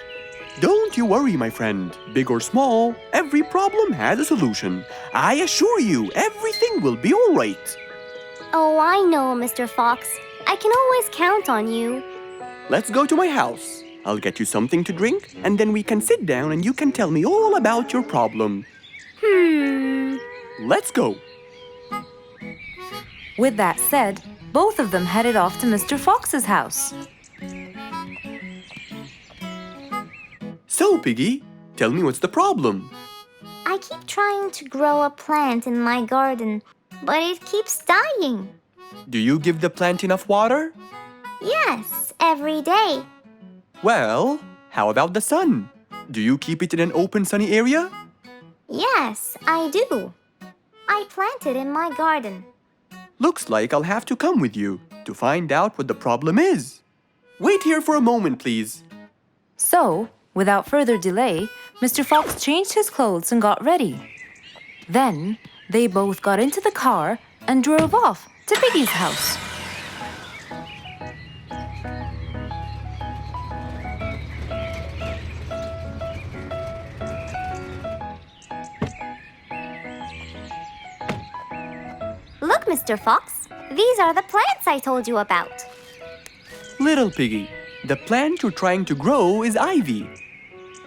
Don't you worry, my friend. Big or small, every problem has a solution. I assure you, everything will be all right. Oh, I know, Mr. Fox. I can always count on you. Let's go to my house. I'll get you something to drink, and then we can sit down and you can tell me all about your problem. Let's go. With that said, both of them headed off to Mr. Fox's house. So, Piggy, tell me what's the problem? I keep trying to grow a plant in my garden, but it keeps dying. Do you give the plant enough water? Yes, every day. Well, how about the sun? Do you keep it in an open, sunny area? Yes, I do. I planted in my garden. Looks like I'll have to come with you to find out what the problem is. Wait here for a moment, please. So, without further delay, Mr. Fox changed his clothes and got ready. Then, they both got into the car and drove off to Piggy's house. Look, Mr. Fox, these are the plants I told you about. Little Piggy, the plant you're trying to grow is ivy.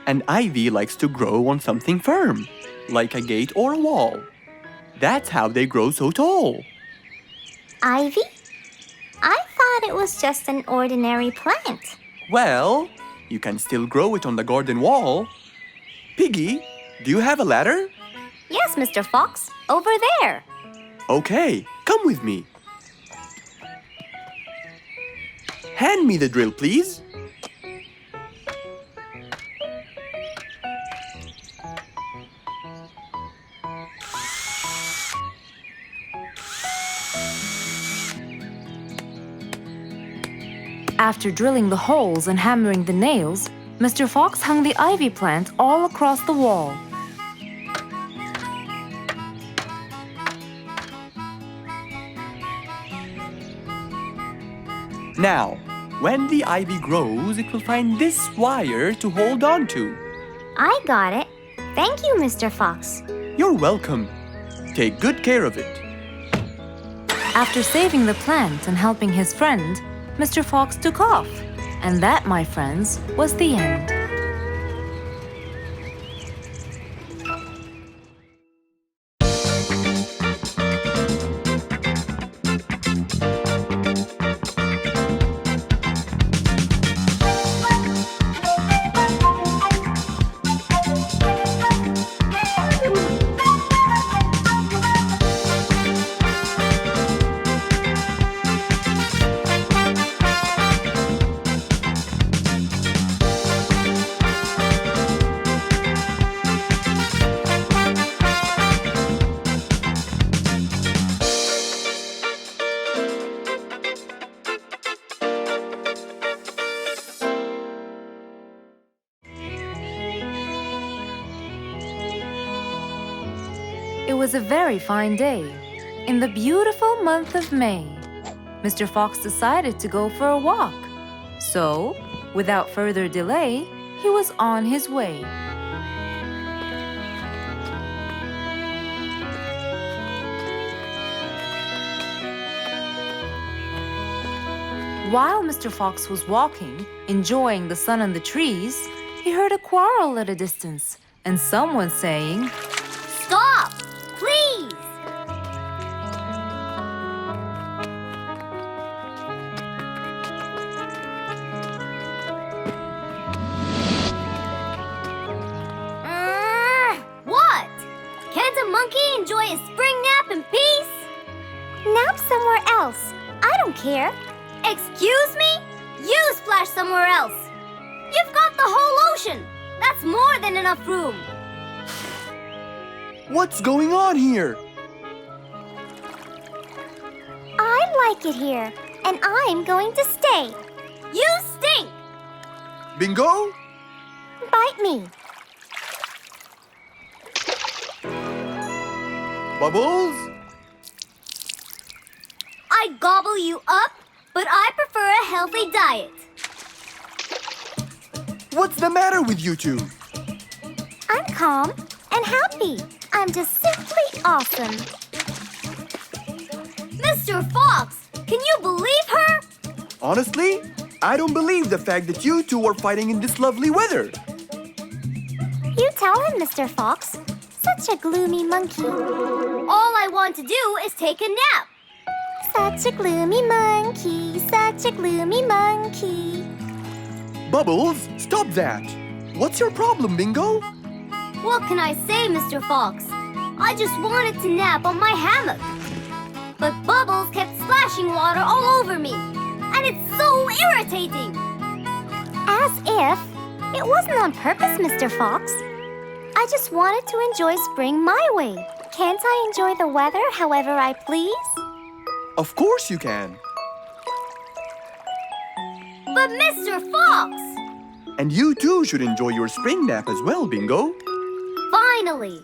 And ivy likes to grow on something firm, like a gate or a wall. That's how they grow so tall. Ivy? I thought it was just an ordinary plant. Well, you can still grow it on the garden wall. Piggy, do you have a ladder? Yes, Mr. Fox, over there. Okay, come with me. Hand me the drill, please. After drilling the holes and hammering the nails, Mr. Fox hung the ivy plant all across the wall. Now, when the ivy grows, it will find this wire to hold on to. I got it. Thank you, Mr. Fox. You're welcome. Take good care of it. After saving the plant and helping his friend, Mr. Fox took off. And that, my friends, was the end. It was a very fine day. In the beautiful month of May, Mr. Fox decided to go for a walk. So, Without further delay, he was on his way. While Mr. Fox was walking, enjoying the sun on the trees, he heard a quarrel at a distance and someone saying, Stop! Please! What? Can't a monkey enjoy a spring nap in peace? Nap somewhere else. I don't care. Excuse me? You splash somewhere else. You've got the whole ocean. That's more than enough room. What's going on here? I like it here, and I'm going to stay. You stink! Bingo? Bite me. Bubbles? I gobble you up, but I prefer a healthy diet. What's the matter with you two? I'm calm and happy. I'm just simply awesome. Mr. Fox, can you believe her? Honestly, I don't believe the fact that you two are fighting in this lovely weather. You tell him, Mr. Fox. Such a gloomy monkey. All I want to do is take a nap. Such a gloomy monkey, such a gloomy monkey. Bubbles, stop that. What's your problem, Bingo? What can I say, Mr. Fox? I just wanted to nap on my hammock. But Bubbles kept splashing water all over me. And it's so irritating. As if it wasn't on purpose, Mr. Fox. I just wanted to enjoy spring my way. Can't I enjoy the weather however I please? Of course you can. But Mr. Fox! And you too should enjoy your spring nap as well, Bingo. Finally!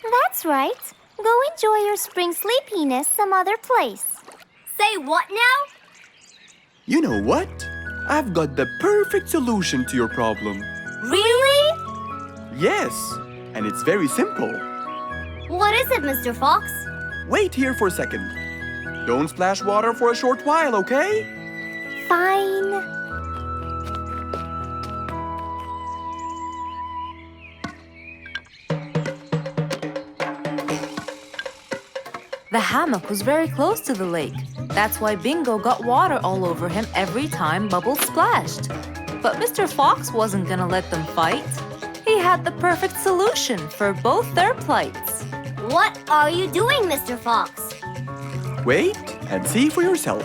That's right. Go enjoy your spring sleepiness some other place. Say what now? You know what? I've got the perfect solution to your problem. Really? Yes, and it's very simple. What is it, Mr. Fox? Wait here for a second. Don't splash water for a short while, okay? Fine. The hammock was very close to the lake. That's why Bingo got water all over him every time Bubbles splashed. But Mr. Fox wasn't gonna let them fight. He had the perfect solution for both their plights. What are you doing, Mr. Fox? Wait and see for yourself.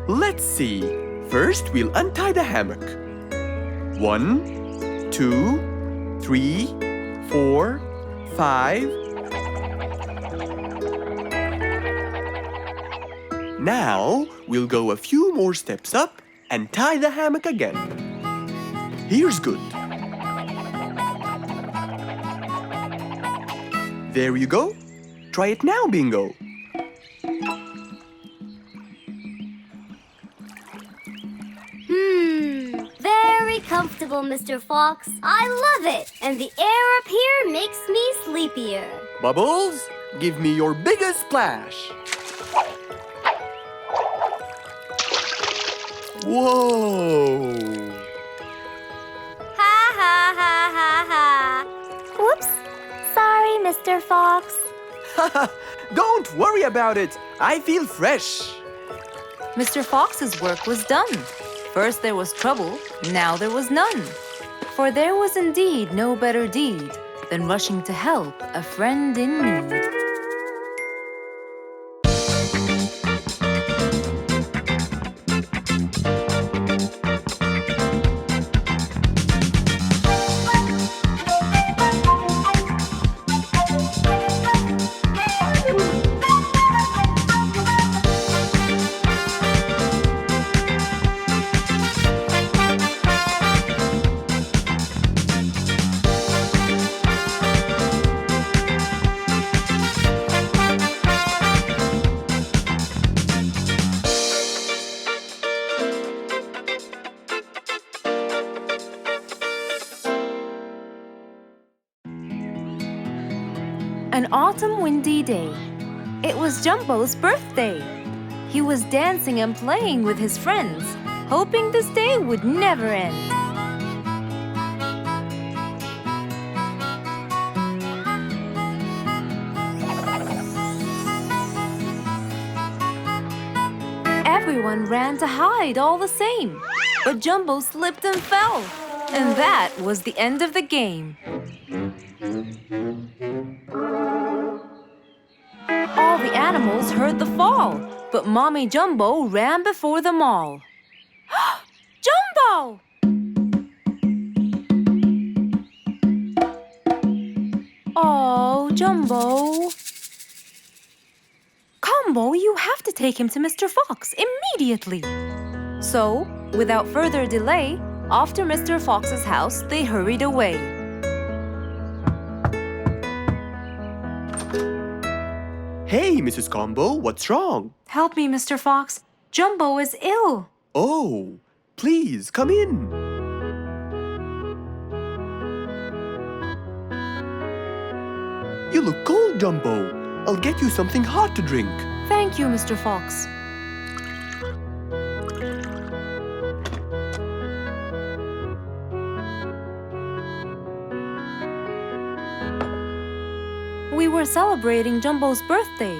Let's see. First, we'll untie the hammock. 1, 2, 3, 4, 5. Now, we'll go a few more steps up and tie the hammock again. Here's good. There you go. Try it now, Bingo. Very comfortable, Mr. Fox. I love it. And the air up here makes me sleepier. Bubbles, give me your biggest splash. Whoa! Ha ha ha ha ha. Whoops. Sorry, Mr. Fox. Don't worry about it. I feel fresh. Mr. Fox's work was done. First there was trouble, now there was none. For there was indeed no better deed than rushing to help a friend in need. autumn windy day. It was Jumbo's birthday. He was dancing and playing with his friends, hoping this day would never end. Everyone ran to hide all the same, but Jumbo slipped and fell. And that was the end of the game. All the animals heard the fall, but Mommy Jumbo ran before them all. Jumbo! Oh, Jumbo. Combo, you have to take him to Mr. Fox immediately. So, without further delay, off to Mr. Fox's house they hurried away. Hey, Mrs. Combo, what's wrong? Help me, Mr. Fox. Jumbo is ill. Oh, please come in. You look cold, Jumbo. I'll get you something hot to drink. Thank you, Mr. Fox. We were celebrating Jumbo's birthday.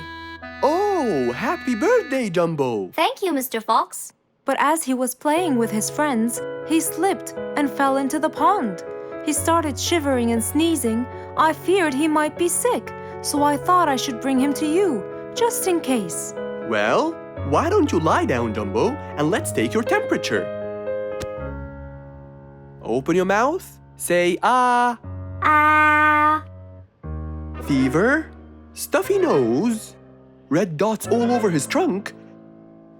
Oh, happy birthday, Jumbo. Thank you, Mr. Fox. But as he was playing with his friends, he slipped and fell into the pond. He started shivering and sneezing. I feared he might be sick, so I thought I should bring him to you, just in case. Well, why don't you lie down, Jumbo, and let's take your temperature. Open your mouth. Say ah. Ah. Fever, stuffy nose, red dots all over his trunk.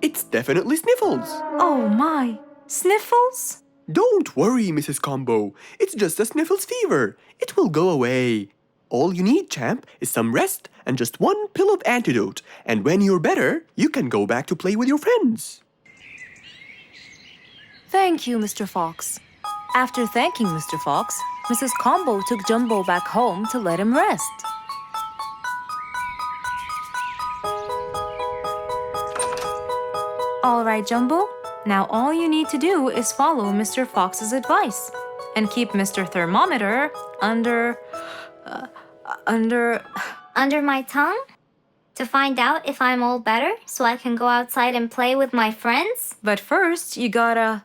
It's definitely sniffles. Oh my, sniffles? Don't worry, Mrs. Combo. It's just a sniffles fever. It will go away. All you need, champ, is some rest and just one pill of antidote. And when you're better, you can go back to play with your friends. Thank you, Mr. Fox. After thanking Mr. Fox, Mrs. Combo took Jumbo back home to let him rest. All right, Jumbo. Now all you need to do is follow Mr. Fox's advice and keep Mr. Thermometer under Under my tongue? To find out if I'm all better so I can go outside and play with my friends? But first, you gotta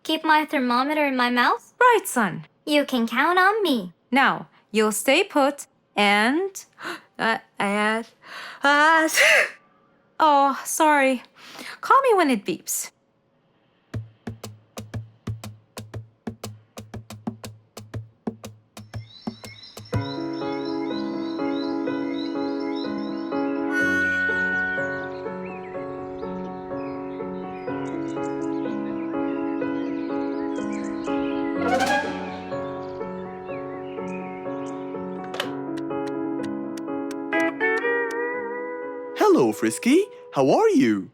Keep my thermometer in my mouth? Right, son. You can count on me. Now, you'll stay put and oh, sorry. Call me when it beeps. Hello, Frisky. How are you?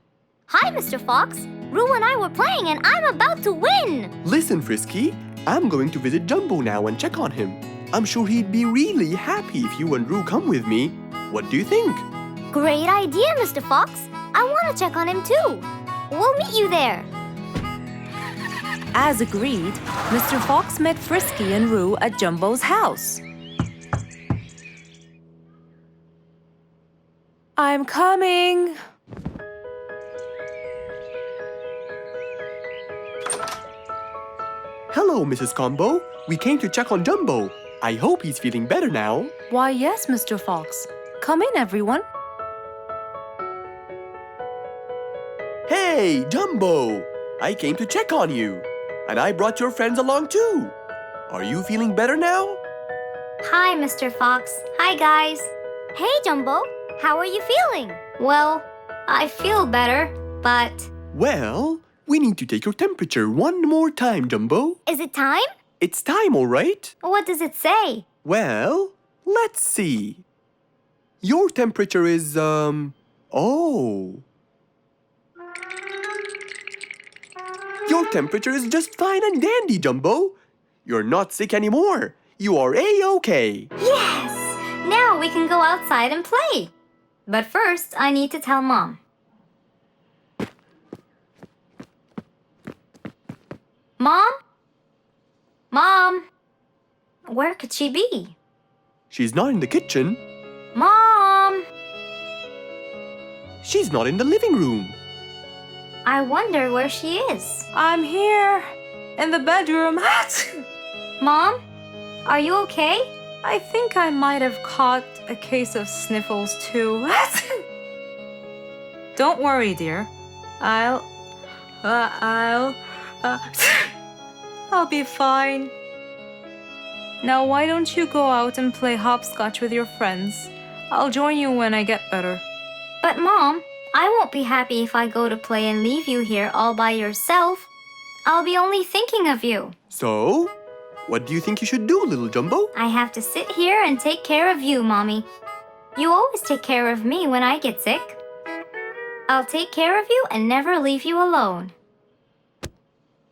Hi, Mr. Fox. Roo and I were playing and I'm about to win. Listen, Frisky. I'm going to visit Jumbo now and check on him. I'm sure he'd be really happy if you and Roo come with me. What do you think? Great idea, Mr. Fox. I want to check on him too. We'll meet you there. As agreed, Mr. Fox met Frisky and Roo at Jumbo's house. I'm coming. Hello, Mrs. Combo. We came to check on Jumbo. I hope he's feeling better now. Why, yes, Mr. Fox. Come in, everyone. Hey, Jumbo! I came to check on you. And I brought your friends along too. Are you feeling better now? Hi, Mr. Fox. Hi, guys. Hey, Jumbo. How are you feeling? Well, I feel better, but... Well, we need to take your temperature one more time, Jumbo. Is it time? It's time, all right? What does it say? Well, let's see. Your temperature is, oh. Your temperature is just fine and dandy, Jumbo. You're not sick anymore. you are A-OK. Yes! Now we can go outside and play. But first, I need to tell Mom. Mom? Mom? Where could she be? She's not in the kitchen. Mom! She's not in the living room. I wonder where she is. I'm here, in the bedroom. Mom? Are you okay? I think I might have caught a case of sniffles too. Don't worry, dear. I'll be fine. Now why don't you go out and play hopscotch with your friends? I'll join you when I get better. But Mom, I won't be happy if I go to play and leave you here all by yourself. I'll be only thinking of you. So, what do you think you should do, little Jumbo? I have to sit here and take care of you, Mommy. You always take care of me when I get sick. I'll take care of you and never leave you alone.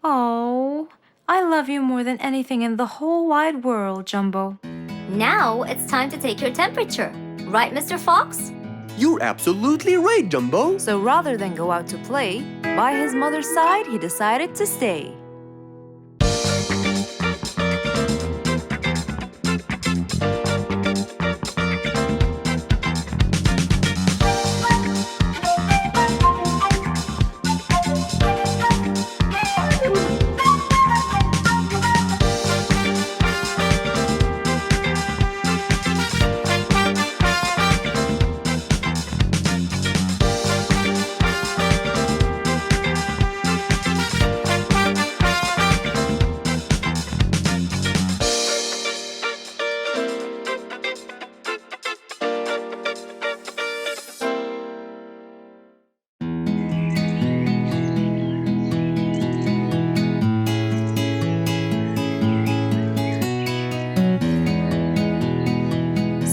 Oh, I love you more than anything in the whole wide world, Jumbo. Now it's time to take your temperature. Right, Mr. Fox? You're absolutely right, Jumbo. So rather than go out to play, by his mother's side, he decided to stay.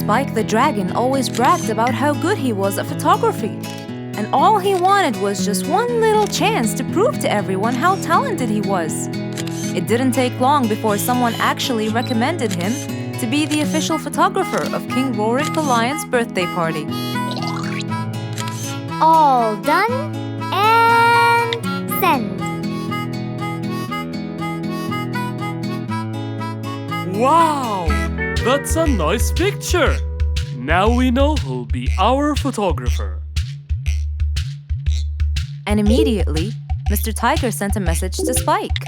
Spike the Dragon always bragged about how good he was at photography. And all he wanted was just one little chance to prove to everyone how talented he was. It didn't take long before someone actually recommended him to be the official photographer of King Rorik the Lion's birthday party. All done and send. Wow! That's a nice picture! Now we know who'll be our photographer. And immediately, Mr. Tiger sent a message to Spike.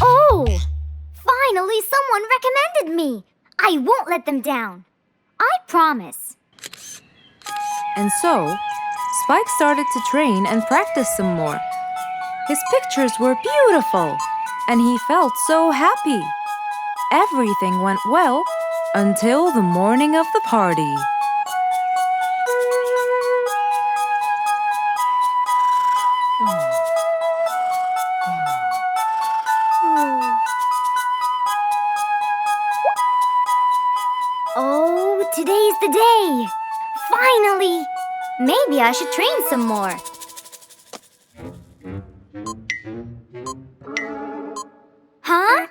Oh! Finally, someone recommended me. I won't let them down. I promise. And so, Spike started to train and practice some more. His pictures were beautiful, and he felt so happy. Everything went well until the morning of the party. Oh, today's the day. Finally! Maybe I should train some more. Huh?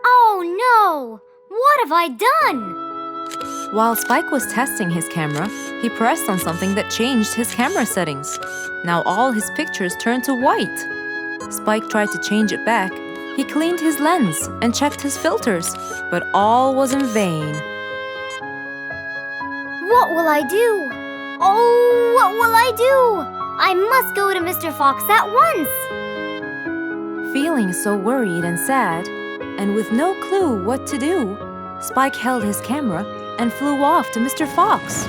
Oh no! What have I done? While Spike was testing his camera, he pressed on something that changed his camera settings. Now all his pictures turned to white. Spike tried to change it back. He cleaned his lens and checked his filters, but all was in vain. What will I do? Oh, what will I do? I must go to Mr. Fox at once. Feeling so worried and sad, and with no clue what to do, Spike held his camera and flew off to Mr. Fox.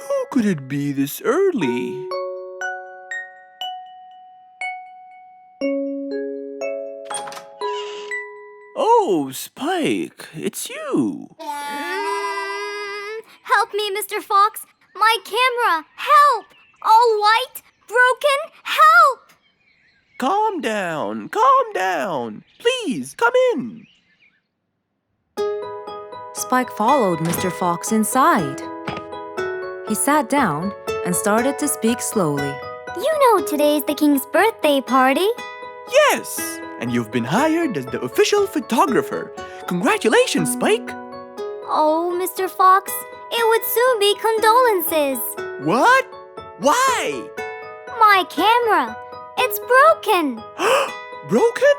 Who could it be this early? Oh, Spike, it's you. Help me, Mr. Fox. My camera. Help! All white, broken. Help! Calm down. Please, come in. Spike followed Mr. Fox inside. He sat down and started to speak slowly. You know today's the king's birthday party. Yes, and you've been hired as the official photographer. Congratulations, Spike. Oh, Mr. Fox, it would soon be condolences. What? Why? My camera. It's broken. Broken?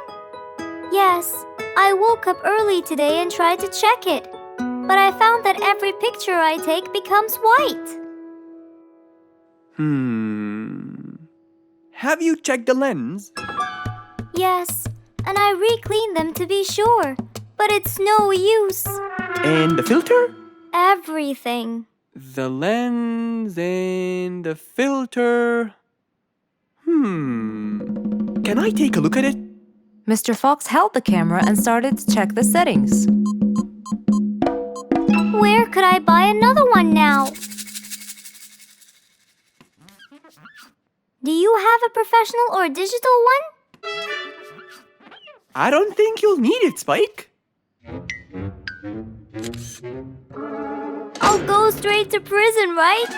Yes, I woke up early today and tried to check it. But I found that every picture I take becomes white. Have you checked the lens? Yes, and I re-cleaned them to be sure. But it's no use. And the filter? Everything. The lens and the filter. Can I take a look at it? Mr. Fox held the camera and started to check the settings. Where could I buy another one now? Do you have a professional or digital one? I don't think you'll need it, Spike. I'll go straight to prison, right?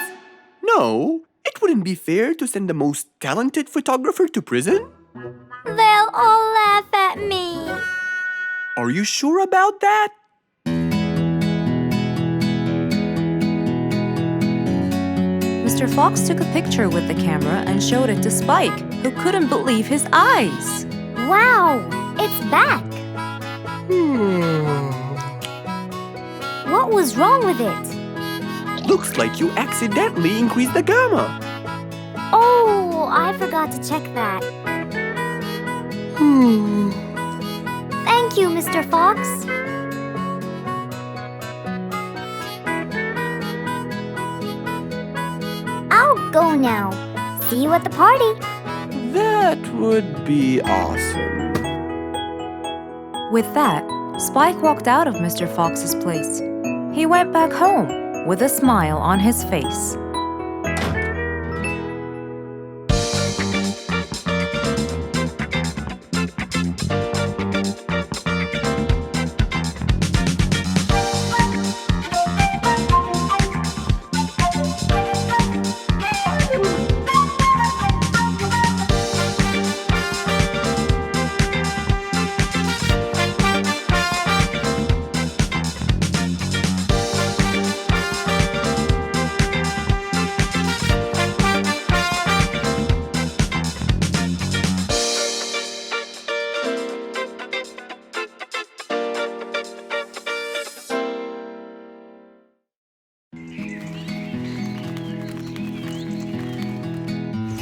No, it wouldn't be fair to send the most talented photographer to prison. They'll all laugh at me. Are you sure about that? Mr. Fox took a picture with the camera and showed it to Spike, who couldn't believe his eyes. Wow, it's back. What was wrong with it? Looks like you accidentally increased the gamma. Oh, I forgot to check that. Thank you, Mr. Fox. I'll go now. See you at the party. That would be awesome. With that, Spike walked out of Mr. Fox's place. He went back home with a smile on his face.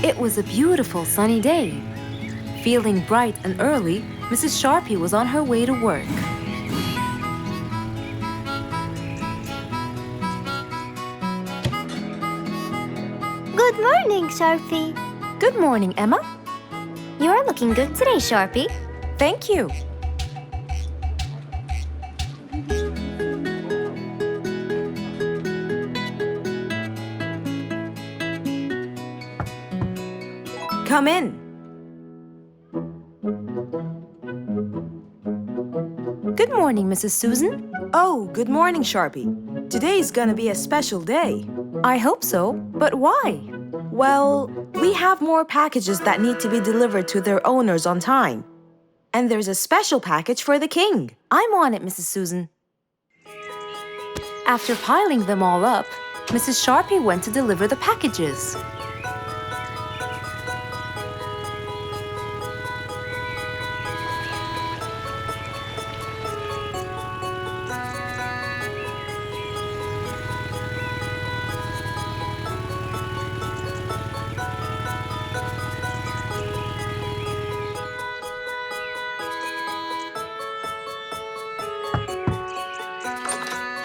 It was a beautiful sunny day. Feeling bright and early, Mrs. Sharpie was on her way to work. Good morning, Sharpie. Good morning, Emma. You're looking good today, Sharpie. Thank you. Come in. Good morning, Mrs. Susan. Oh, good morning, Sharpie. Today's gonna be a special day. I hope so, but why? Well, we have more packages that need to be delivered to their owners on time. And there's a special package for the king. I'm on it, Mrs. Susan. After piling them all up, Mrs. Sharpie went to deliver the packages.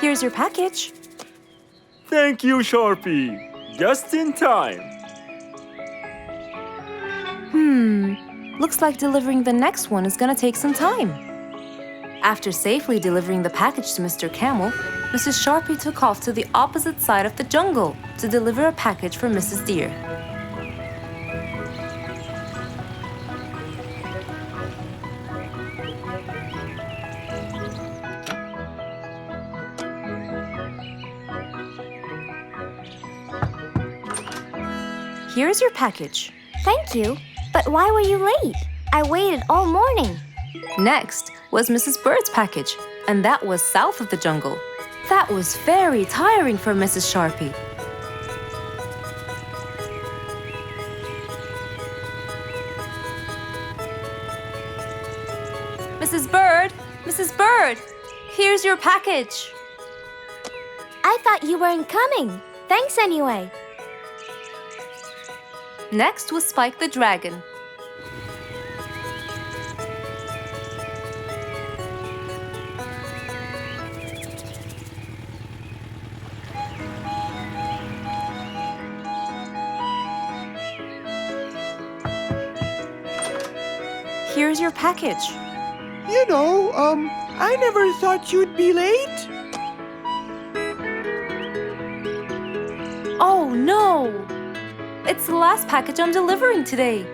Here's your package. Thank you, Sharpie. Just in time. Looks like delivering the next one is gonna take some time. After safely delivering the package to Mr. Camel, Mrs. Sharpie took off to the opposite side of the jungle to deliver a package for Mrs. Deer. Here's your package. Thank you. But why were you late? I waited all morning. Next was Mrs. Bird's package, and that was south of the jungle. That was very tiring for Mrs. Sharpie. Mrs. Bird! Mrs. Bird! Here's your package. I thought you weren't coming. Thanks anyway. Next was Spike the Dragon. Here's your package. I never thought you'd be late. Oh no! It's the last package I'm delivering today.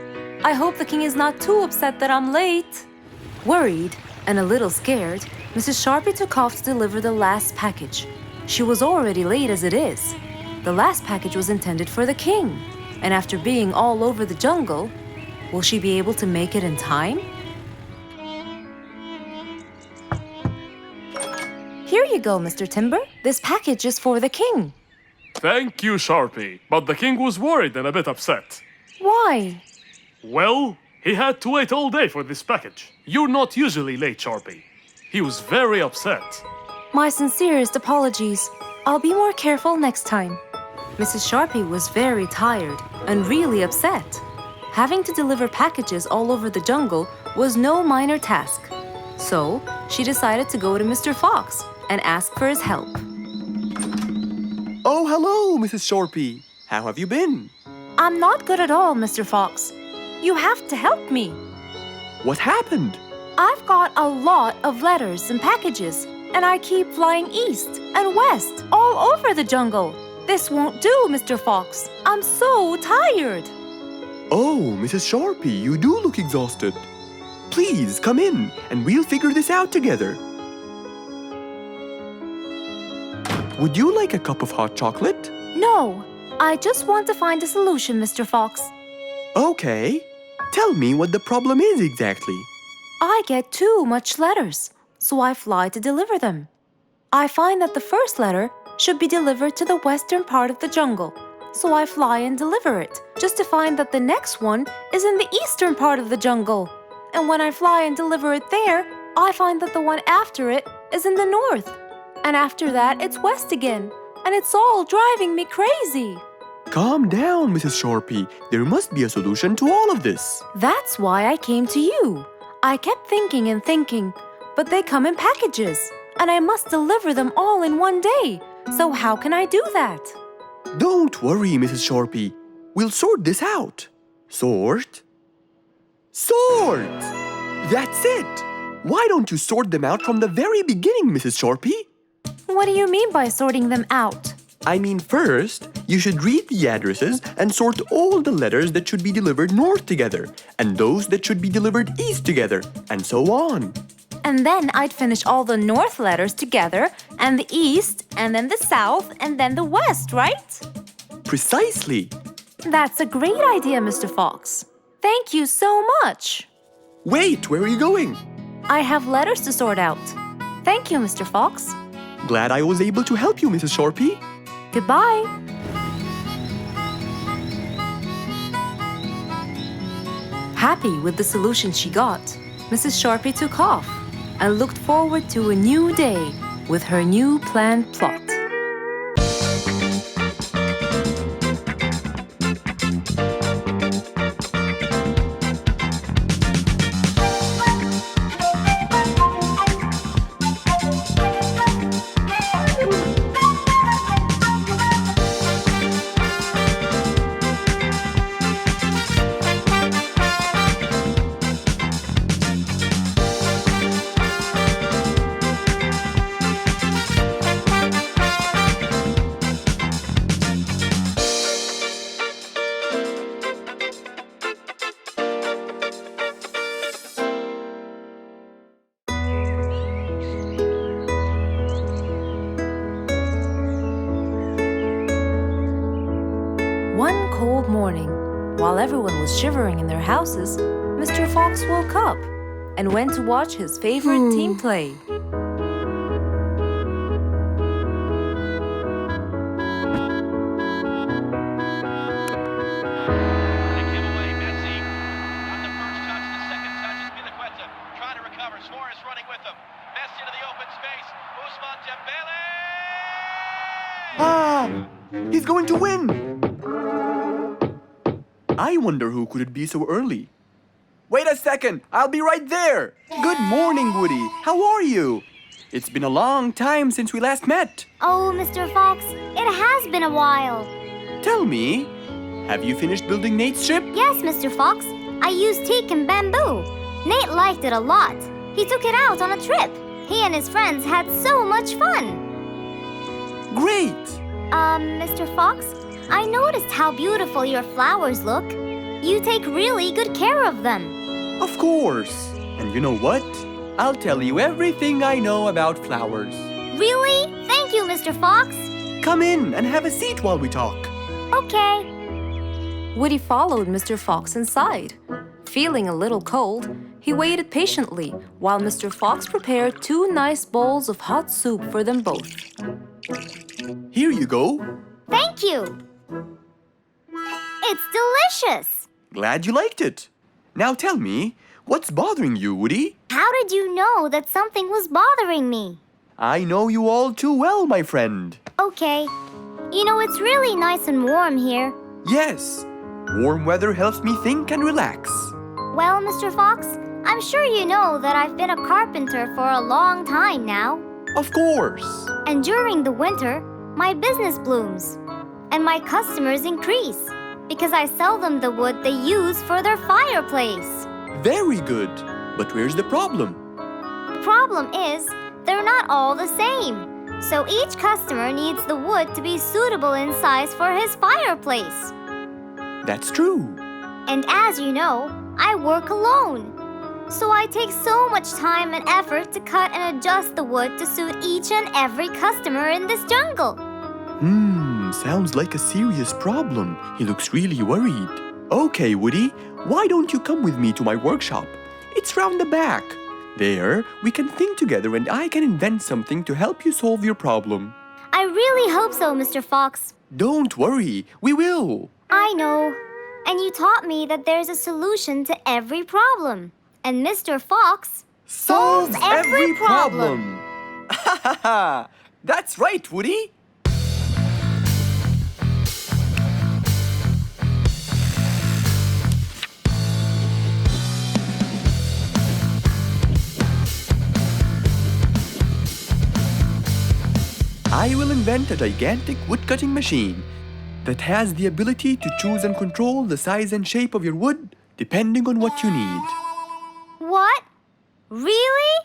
I hope the king is not too upset that I'm late. Worried and a little scared, Mrs. Sharpie took off to deliver the last package. She was already late as it is. The last package was intended for the king, and after being all over the jungle, will she be able to make it in time? Here you go, Mr. Timber. This package is for the king. Thank you, Sharpie. But the king was worried and a bit upset. Why? Well, he had to wait all day for this package. You're not usually late, Sharpie. He was very upset. My sincerest apologies. I'll be more careful next time. Mrs. Sharpie was very tired and really upset. Having to deliver packages all over the jungle was no minor task. So, she decided to go to Mr. Fox and ask for his help. Oh, hello, Mrs. Sharpie. How have you been? I'm not good at all, Mr. Fox. You have to help me. What happened? I've got a lot of letters and packages, and I keep flying east and west all over the jungle. This won't do, Mr. Fox. I'm so tired. Oh, Mrs. Sharpie, you do look exhausted. Please come in and we'll figure this out together. Would you like a cup of hot chocolate? No, I just want to find a solution, Mr. Fox. Okay. Tell me what the problem is exactly. I get too much letters, so I fly to deliver them. I find that the first letter should be delivered to the western part of the jungle, so I fly and deliver it, just to find that the next one is in the eastern part of the jungle. And when I fly and deliver it there, I find that the one after it is in the north. And after that, it's west again. And it's all driving me crazy. Calm down, Mrs. Sharpie. There must be a solution to all of this. That's why I came to you. I kept thinking and thinking, but they come in packages, and I must deliver them all in one day. So how can I do that? Don't worry, Mrs. Sharpie. We'll sort this out. Sort? Sort! That's it! Why don't you sort them out from the very beginning, Mrs. Sharpie? What do you mean by sorting them out? I mean, first, you should read the addresses and sort all the letters that should be delivered north together, and those that should be delivered east together, and so on. And then I'd finish all the north letters together, and the east, and then the south, and then the west, right? Precisely. That's a great idea, Mr. Fox. Thank you so much. Wait, where are you going? I have letters to sort out. Thank you, Mr. Fox. Glad I was able to help you, Mrs. Sharpie. Goodbye. Happy with the solution she got, Mrs. Sharpie took off and looked forward to a new day with her new planned plot. cold morning. While everyone was shivering in their houses, Mr. Fox woke up and went to watch his favorite team play. They give away Messi. Got the first touch, the second touch is Pinaqueta. Trying to recover. Suarez running with them. Messi into the open space. Ousmane Dembele! Ah! He's going to win! I wonder who could it be so early? Wait a second! I'll be right there! Good morning, Woody! How are you? It's been a long time since we last met. Oh, Mr. Fox, it has been a while. Tell me, have you finished building Nate's ship? Yes, Mr. Fox, I used teak and bamboo. Nate liked it a lot. He took it out on a trip. He and his friends had so much fun. Great! Mr. Fox, I noticed how beautiful your flowers look. You take really good care of them. Of course! And you know what? I'll tell you everything I know about flowers. Really? Thank you, Mr. Fox. Come in and have a seat while we talk. Okay. Woody followed Mr. Fox inside. Feeling a little cold, he waited patiently while Mr. Fox prepared 2 nice bowls of hot soup for them both. Here you go. Thank you. It's delicious. Glad you liked it. Now tell me, what's bothering you, Woody? How did you know that something was bothering me? I know you all too well, my friend. Okay. You know, it's really nice and warm here. Yes, warm weather helps me think and relax. Well, Mr. Fox, I'm sure you know that I've been a carpenter for a long time now. Of course. And during the winter, my business blooms. And my customers increase because I sell them the wood they use for their fireplace. Very good. But where's the problem? The problem is, they're not all the same. So each customer needs the wood to be suitable in size for his fireplace. That's true. And as you know, I work alone. So I take so much time and effort to cut and adjust the wood to suit each and every customer in this jungle. Sounds like a serious problem. He looks really worried. Okay, Woody, why don't you come with me to my workshop? It's round the back. There, we can think together and I can invent something to help you solve your problem. I really hope so, Mr. Fox. Don't worry, we will. I know. And you taught me that there's a solution to every problem. And Mr. Fox solves every problem. Ha ha ha! That's right, Woody. I will invent a gigantic wood-cutting machine that has the ability to choose and control the size and shape of your wood depending on what you need. What? Really?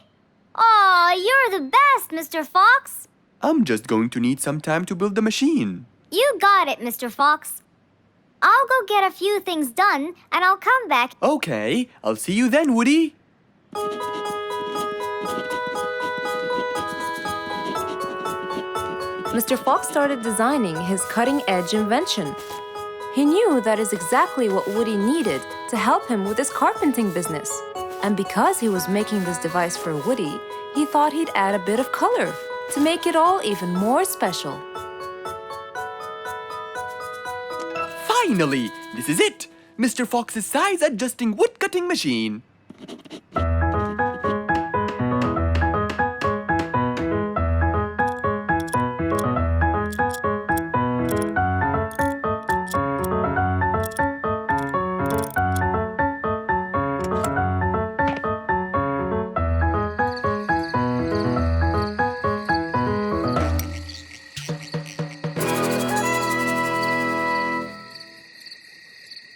Aw, you're the best, Mr. Fox. I'm just going to need some time to build the machine. You got it, Mr. Fox. I'll go get a few things done and I'll come back. Okay, I'll see you then, Woody. Mr. Fox started designing his cutting-edge invention. He knew that is exactly what Woody needed to help him with his carpenting business. And because he was making this device for Woody, he thought he'd add a bit of color to make it all even more special. Finally, this is it! Mr. Fox's size-adjusting wood-cutting machine.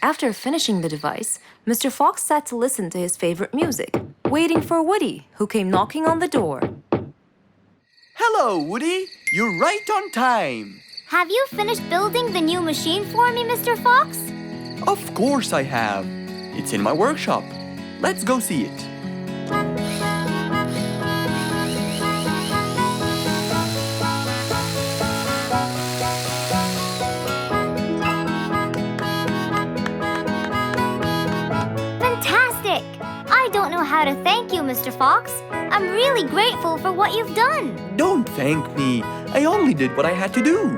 After finishing the device, Mr. Fox sat to listen to his favorite music, waiting for Woody, who came knocking on the door. Hello, Woody. You're right on time. Have you finished building the new machine for me, Mr. Fox? Of course I have. It's in my workshop. Let's go see it. how to thank you, Mr. Fox. I'm really grateful for what you've done. Don't thank me. I only did what I had to do.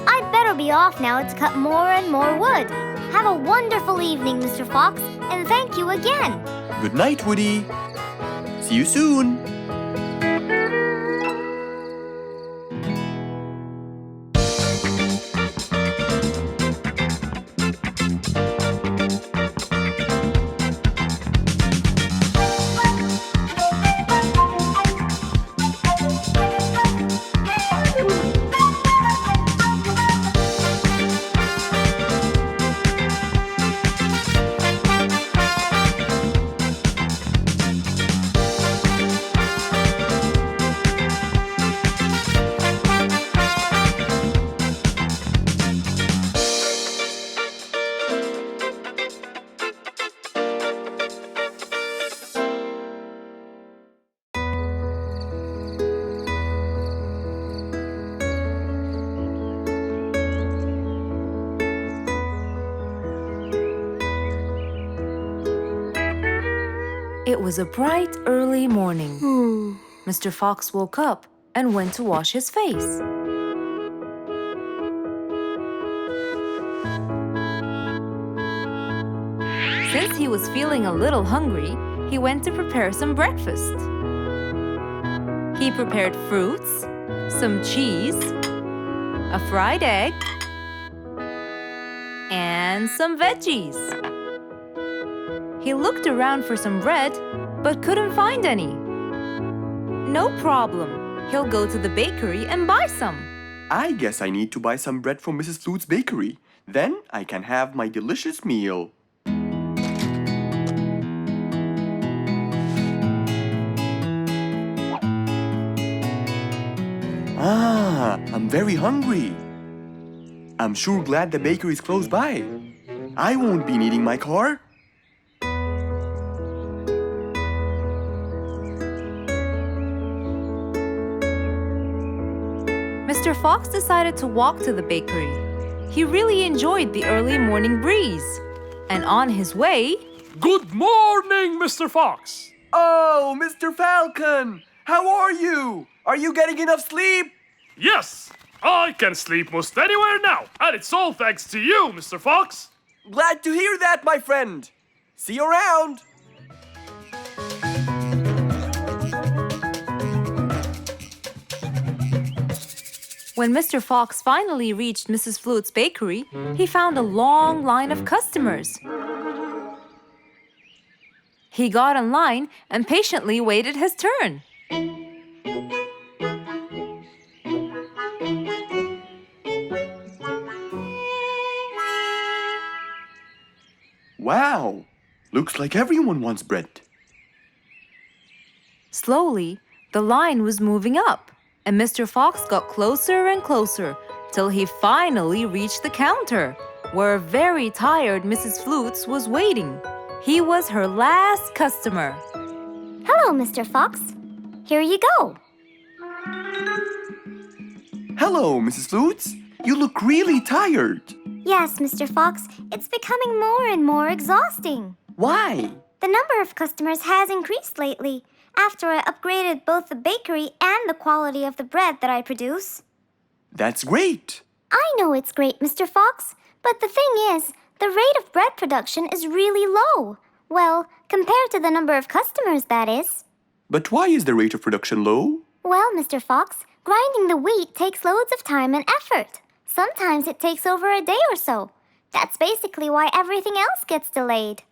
I'd better be off now to cut more and more wood. Have a wonderful evening, Mr. Fox, and thank you again. Good night, Woody. See you soon. It was a bright, early morning. Mr. Fox woke up and went to wash his face. Since he was feeling a little hungry, he went to prepare some breakfast. He prepared fruits, some cheese, a fried egg, and some veggies. He looked around for some bread, but couldn't find any. No problem. He'll go to the bakery and buy some. I guess I need to buy some bread from Mrs. Flute's bakery. Then I can have my delicious meal. I'm very hungry. I'm sure glad the bakery is close by. I won't be needing my car. Mr. Fox decided to walk to the bakery. He really enjoyed the early morning breeze. And on his way... Good morning, Mr. Fox! Oh, Mr. Falcon! How are you? Are you getting enough sleep? Yes! I can sleep most anywhere now, and it's all thanks to you, Mr. Fox! Glad to hear that, my friend. See you around. When Mr. Fox finally reached Mrs. Flute's bakery, he found a long line of customers. He got in line and patiently waited his turn. Wow! Looks like everyone wants bread. Slowly, the line was moving up, and Mr. Fox got closer and closer till he finally reached the counter, where a very tired Mrs. Flutes was waiting. He was her last customer. Hello, Mr. Fox. Here you go. Hello, Mrs. Flutes. You look really tired. Yes, Mr. Fox, it's becoming more and more exhausting. Why? The number of customers has increased lately after I upgraded both the bakery and the quality of the bread that I produce. That's great. I know it's great, Mr. Fox, but the thing is, the rate of bread production is really low. Well, compared to the number of customers, that is. But why is the rate of production low? Well, Mr. Fox, grinding the wheat takes loads of time and effort. Sometimes it takes over a day or so. That's basically why everything else gets delayed.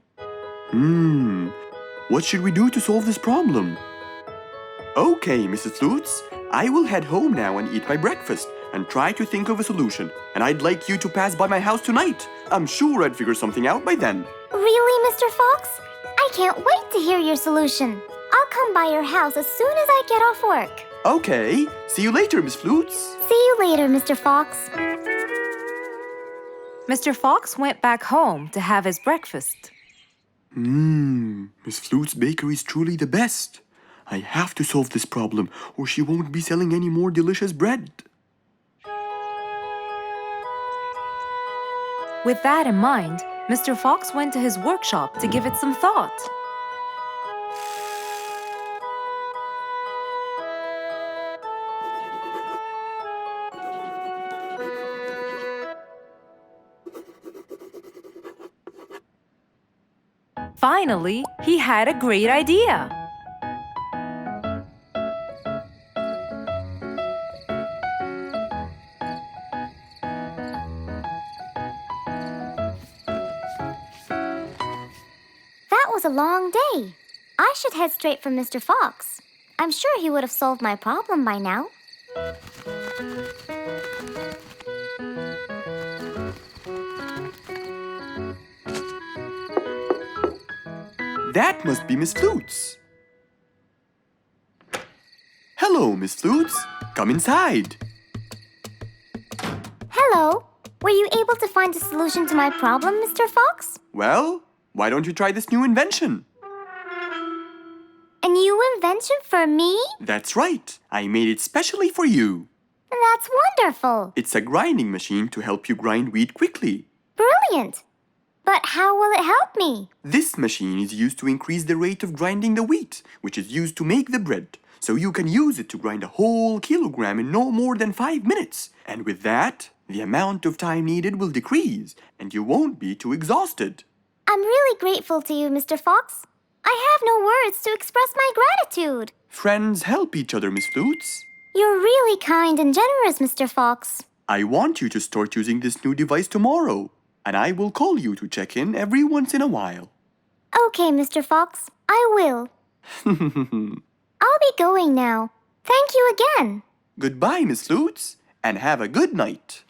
What should we do to solve this problem? Okay, Mrs. Flutes, I will head home now and eat my breakfast and try to think of a solution. And I'd like you to pass by my house tonight. I'm sure I'd figure something out by then. Really, Mr. Fox? I can't wait to hear your solution. I'll come by your house as soon as I get off work. Okay, see you later, Miss Flutes. See you later, Mr. Fox. Mr. Fox went back home to have his breakfast. Miss Flute's bakery is truly the best. I have to solve this problem or she won't be selling any more delicious bread. With that in mind, Mr. Fox went to his workshop to give it some thought. Finally, he had a great idea. That was a long day. I should head straight for Mr. Fox. I'm sure he would have solved my problem by now. That must be Miss Flutes. Hello, Miss Flutes. Come inside. Hello. Were you able to find a solution to my problem, Mr. Fox? Well, why don't you try this new invention? A new invention for me? That's right. I made it specially for you. That's wonderful. It's a grinding machine to help you grind wheat quickly. Brilliant. But how will it help me? This machine is used to increase the rate of grinding the wheat, which is used to make the bread. So you can use it to grind a whole kilogram in no more than 5 minutes. And with that, the amount of time needed will decrease, and you won't be too exhausted. I'm really grateful to you, Mr. Fox. I have no words to express my gratitude. Friends help each other, Miss Flutes. You're really kind and generous, Mr. Fox. I want you to start using this new device tomorrow, and I will call you to check in every once in a while. Okay, Mr. Fox, I will. I'll be going now. Thank you again. Goodbye, Miss Flutes, and have a good night.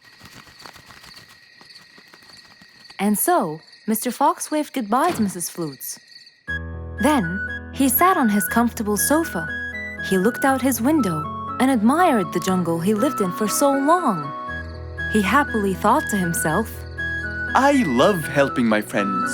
And so, Mr. Fox waved goodbye to Mrs. Flutes. Then, he sat on his comfortable sofa. He looked out his window and admired the jungle he lived in for so long. He happily thought to himself, I love helping my friends.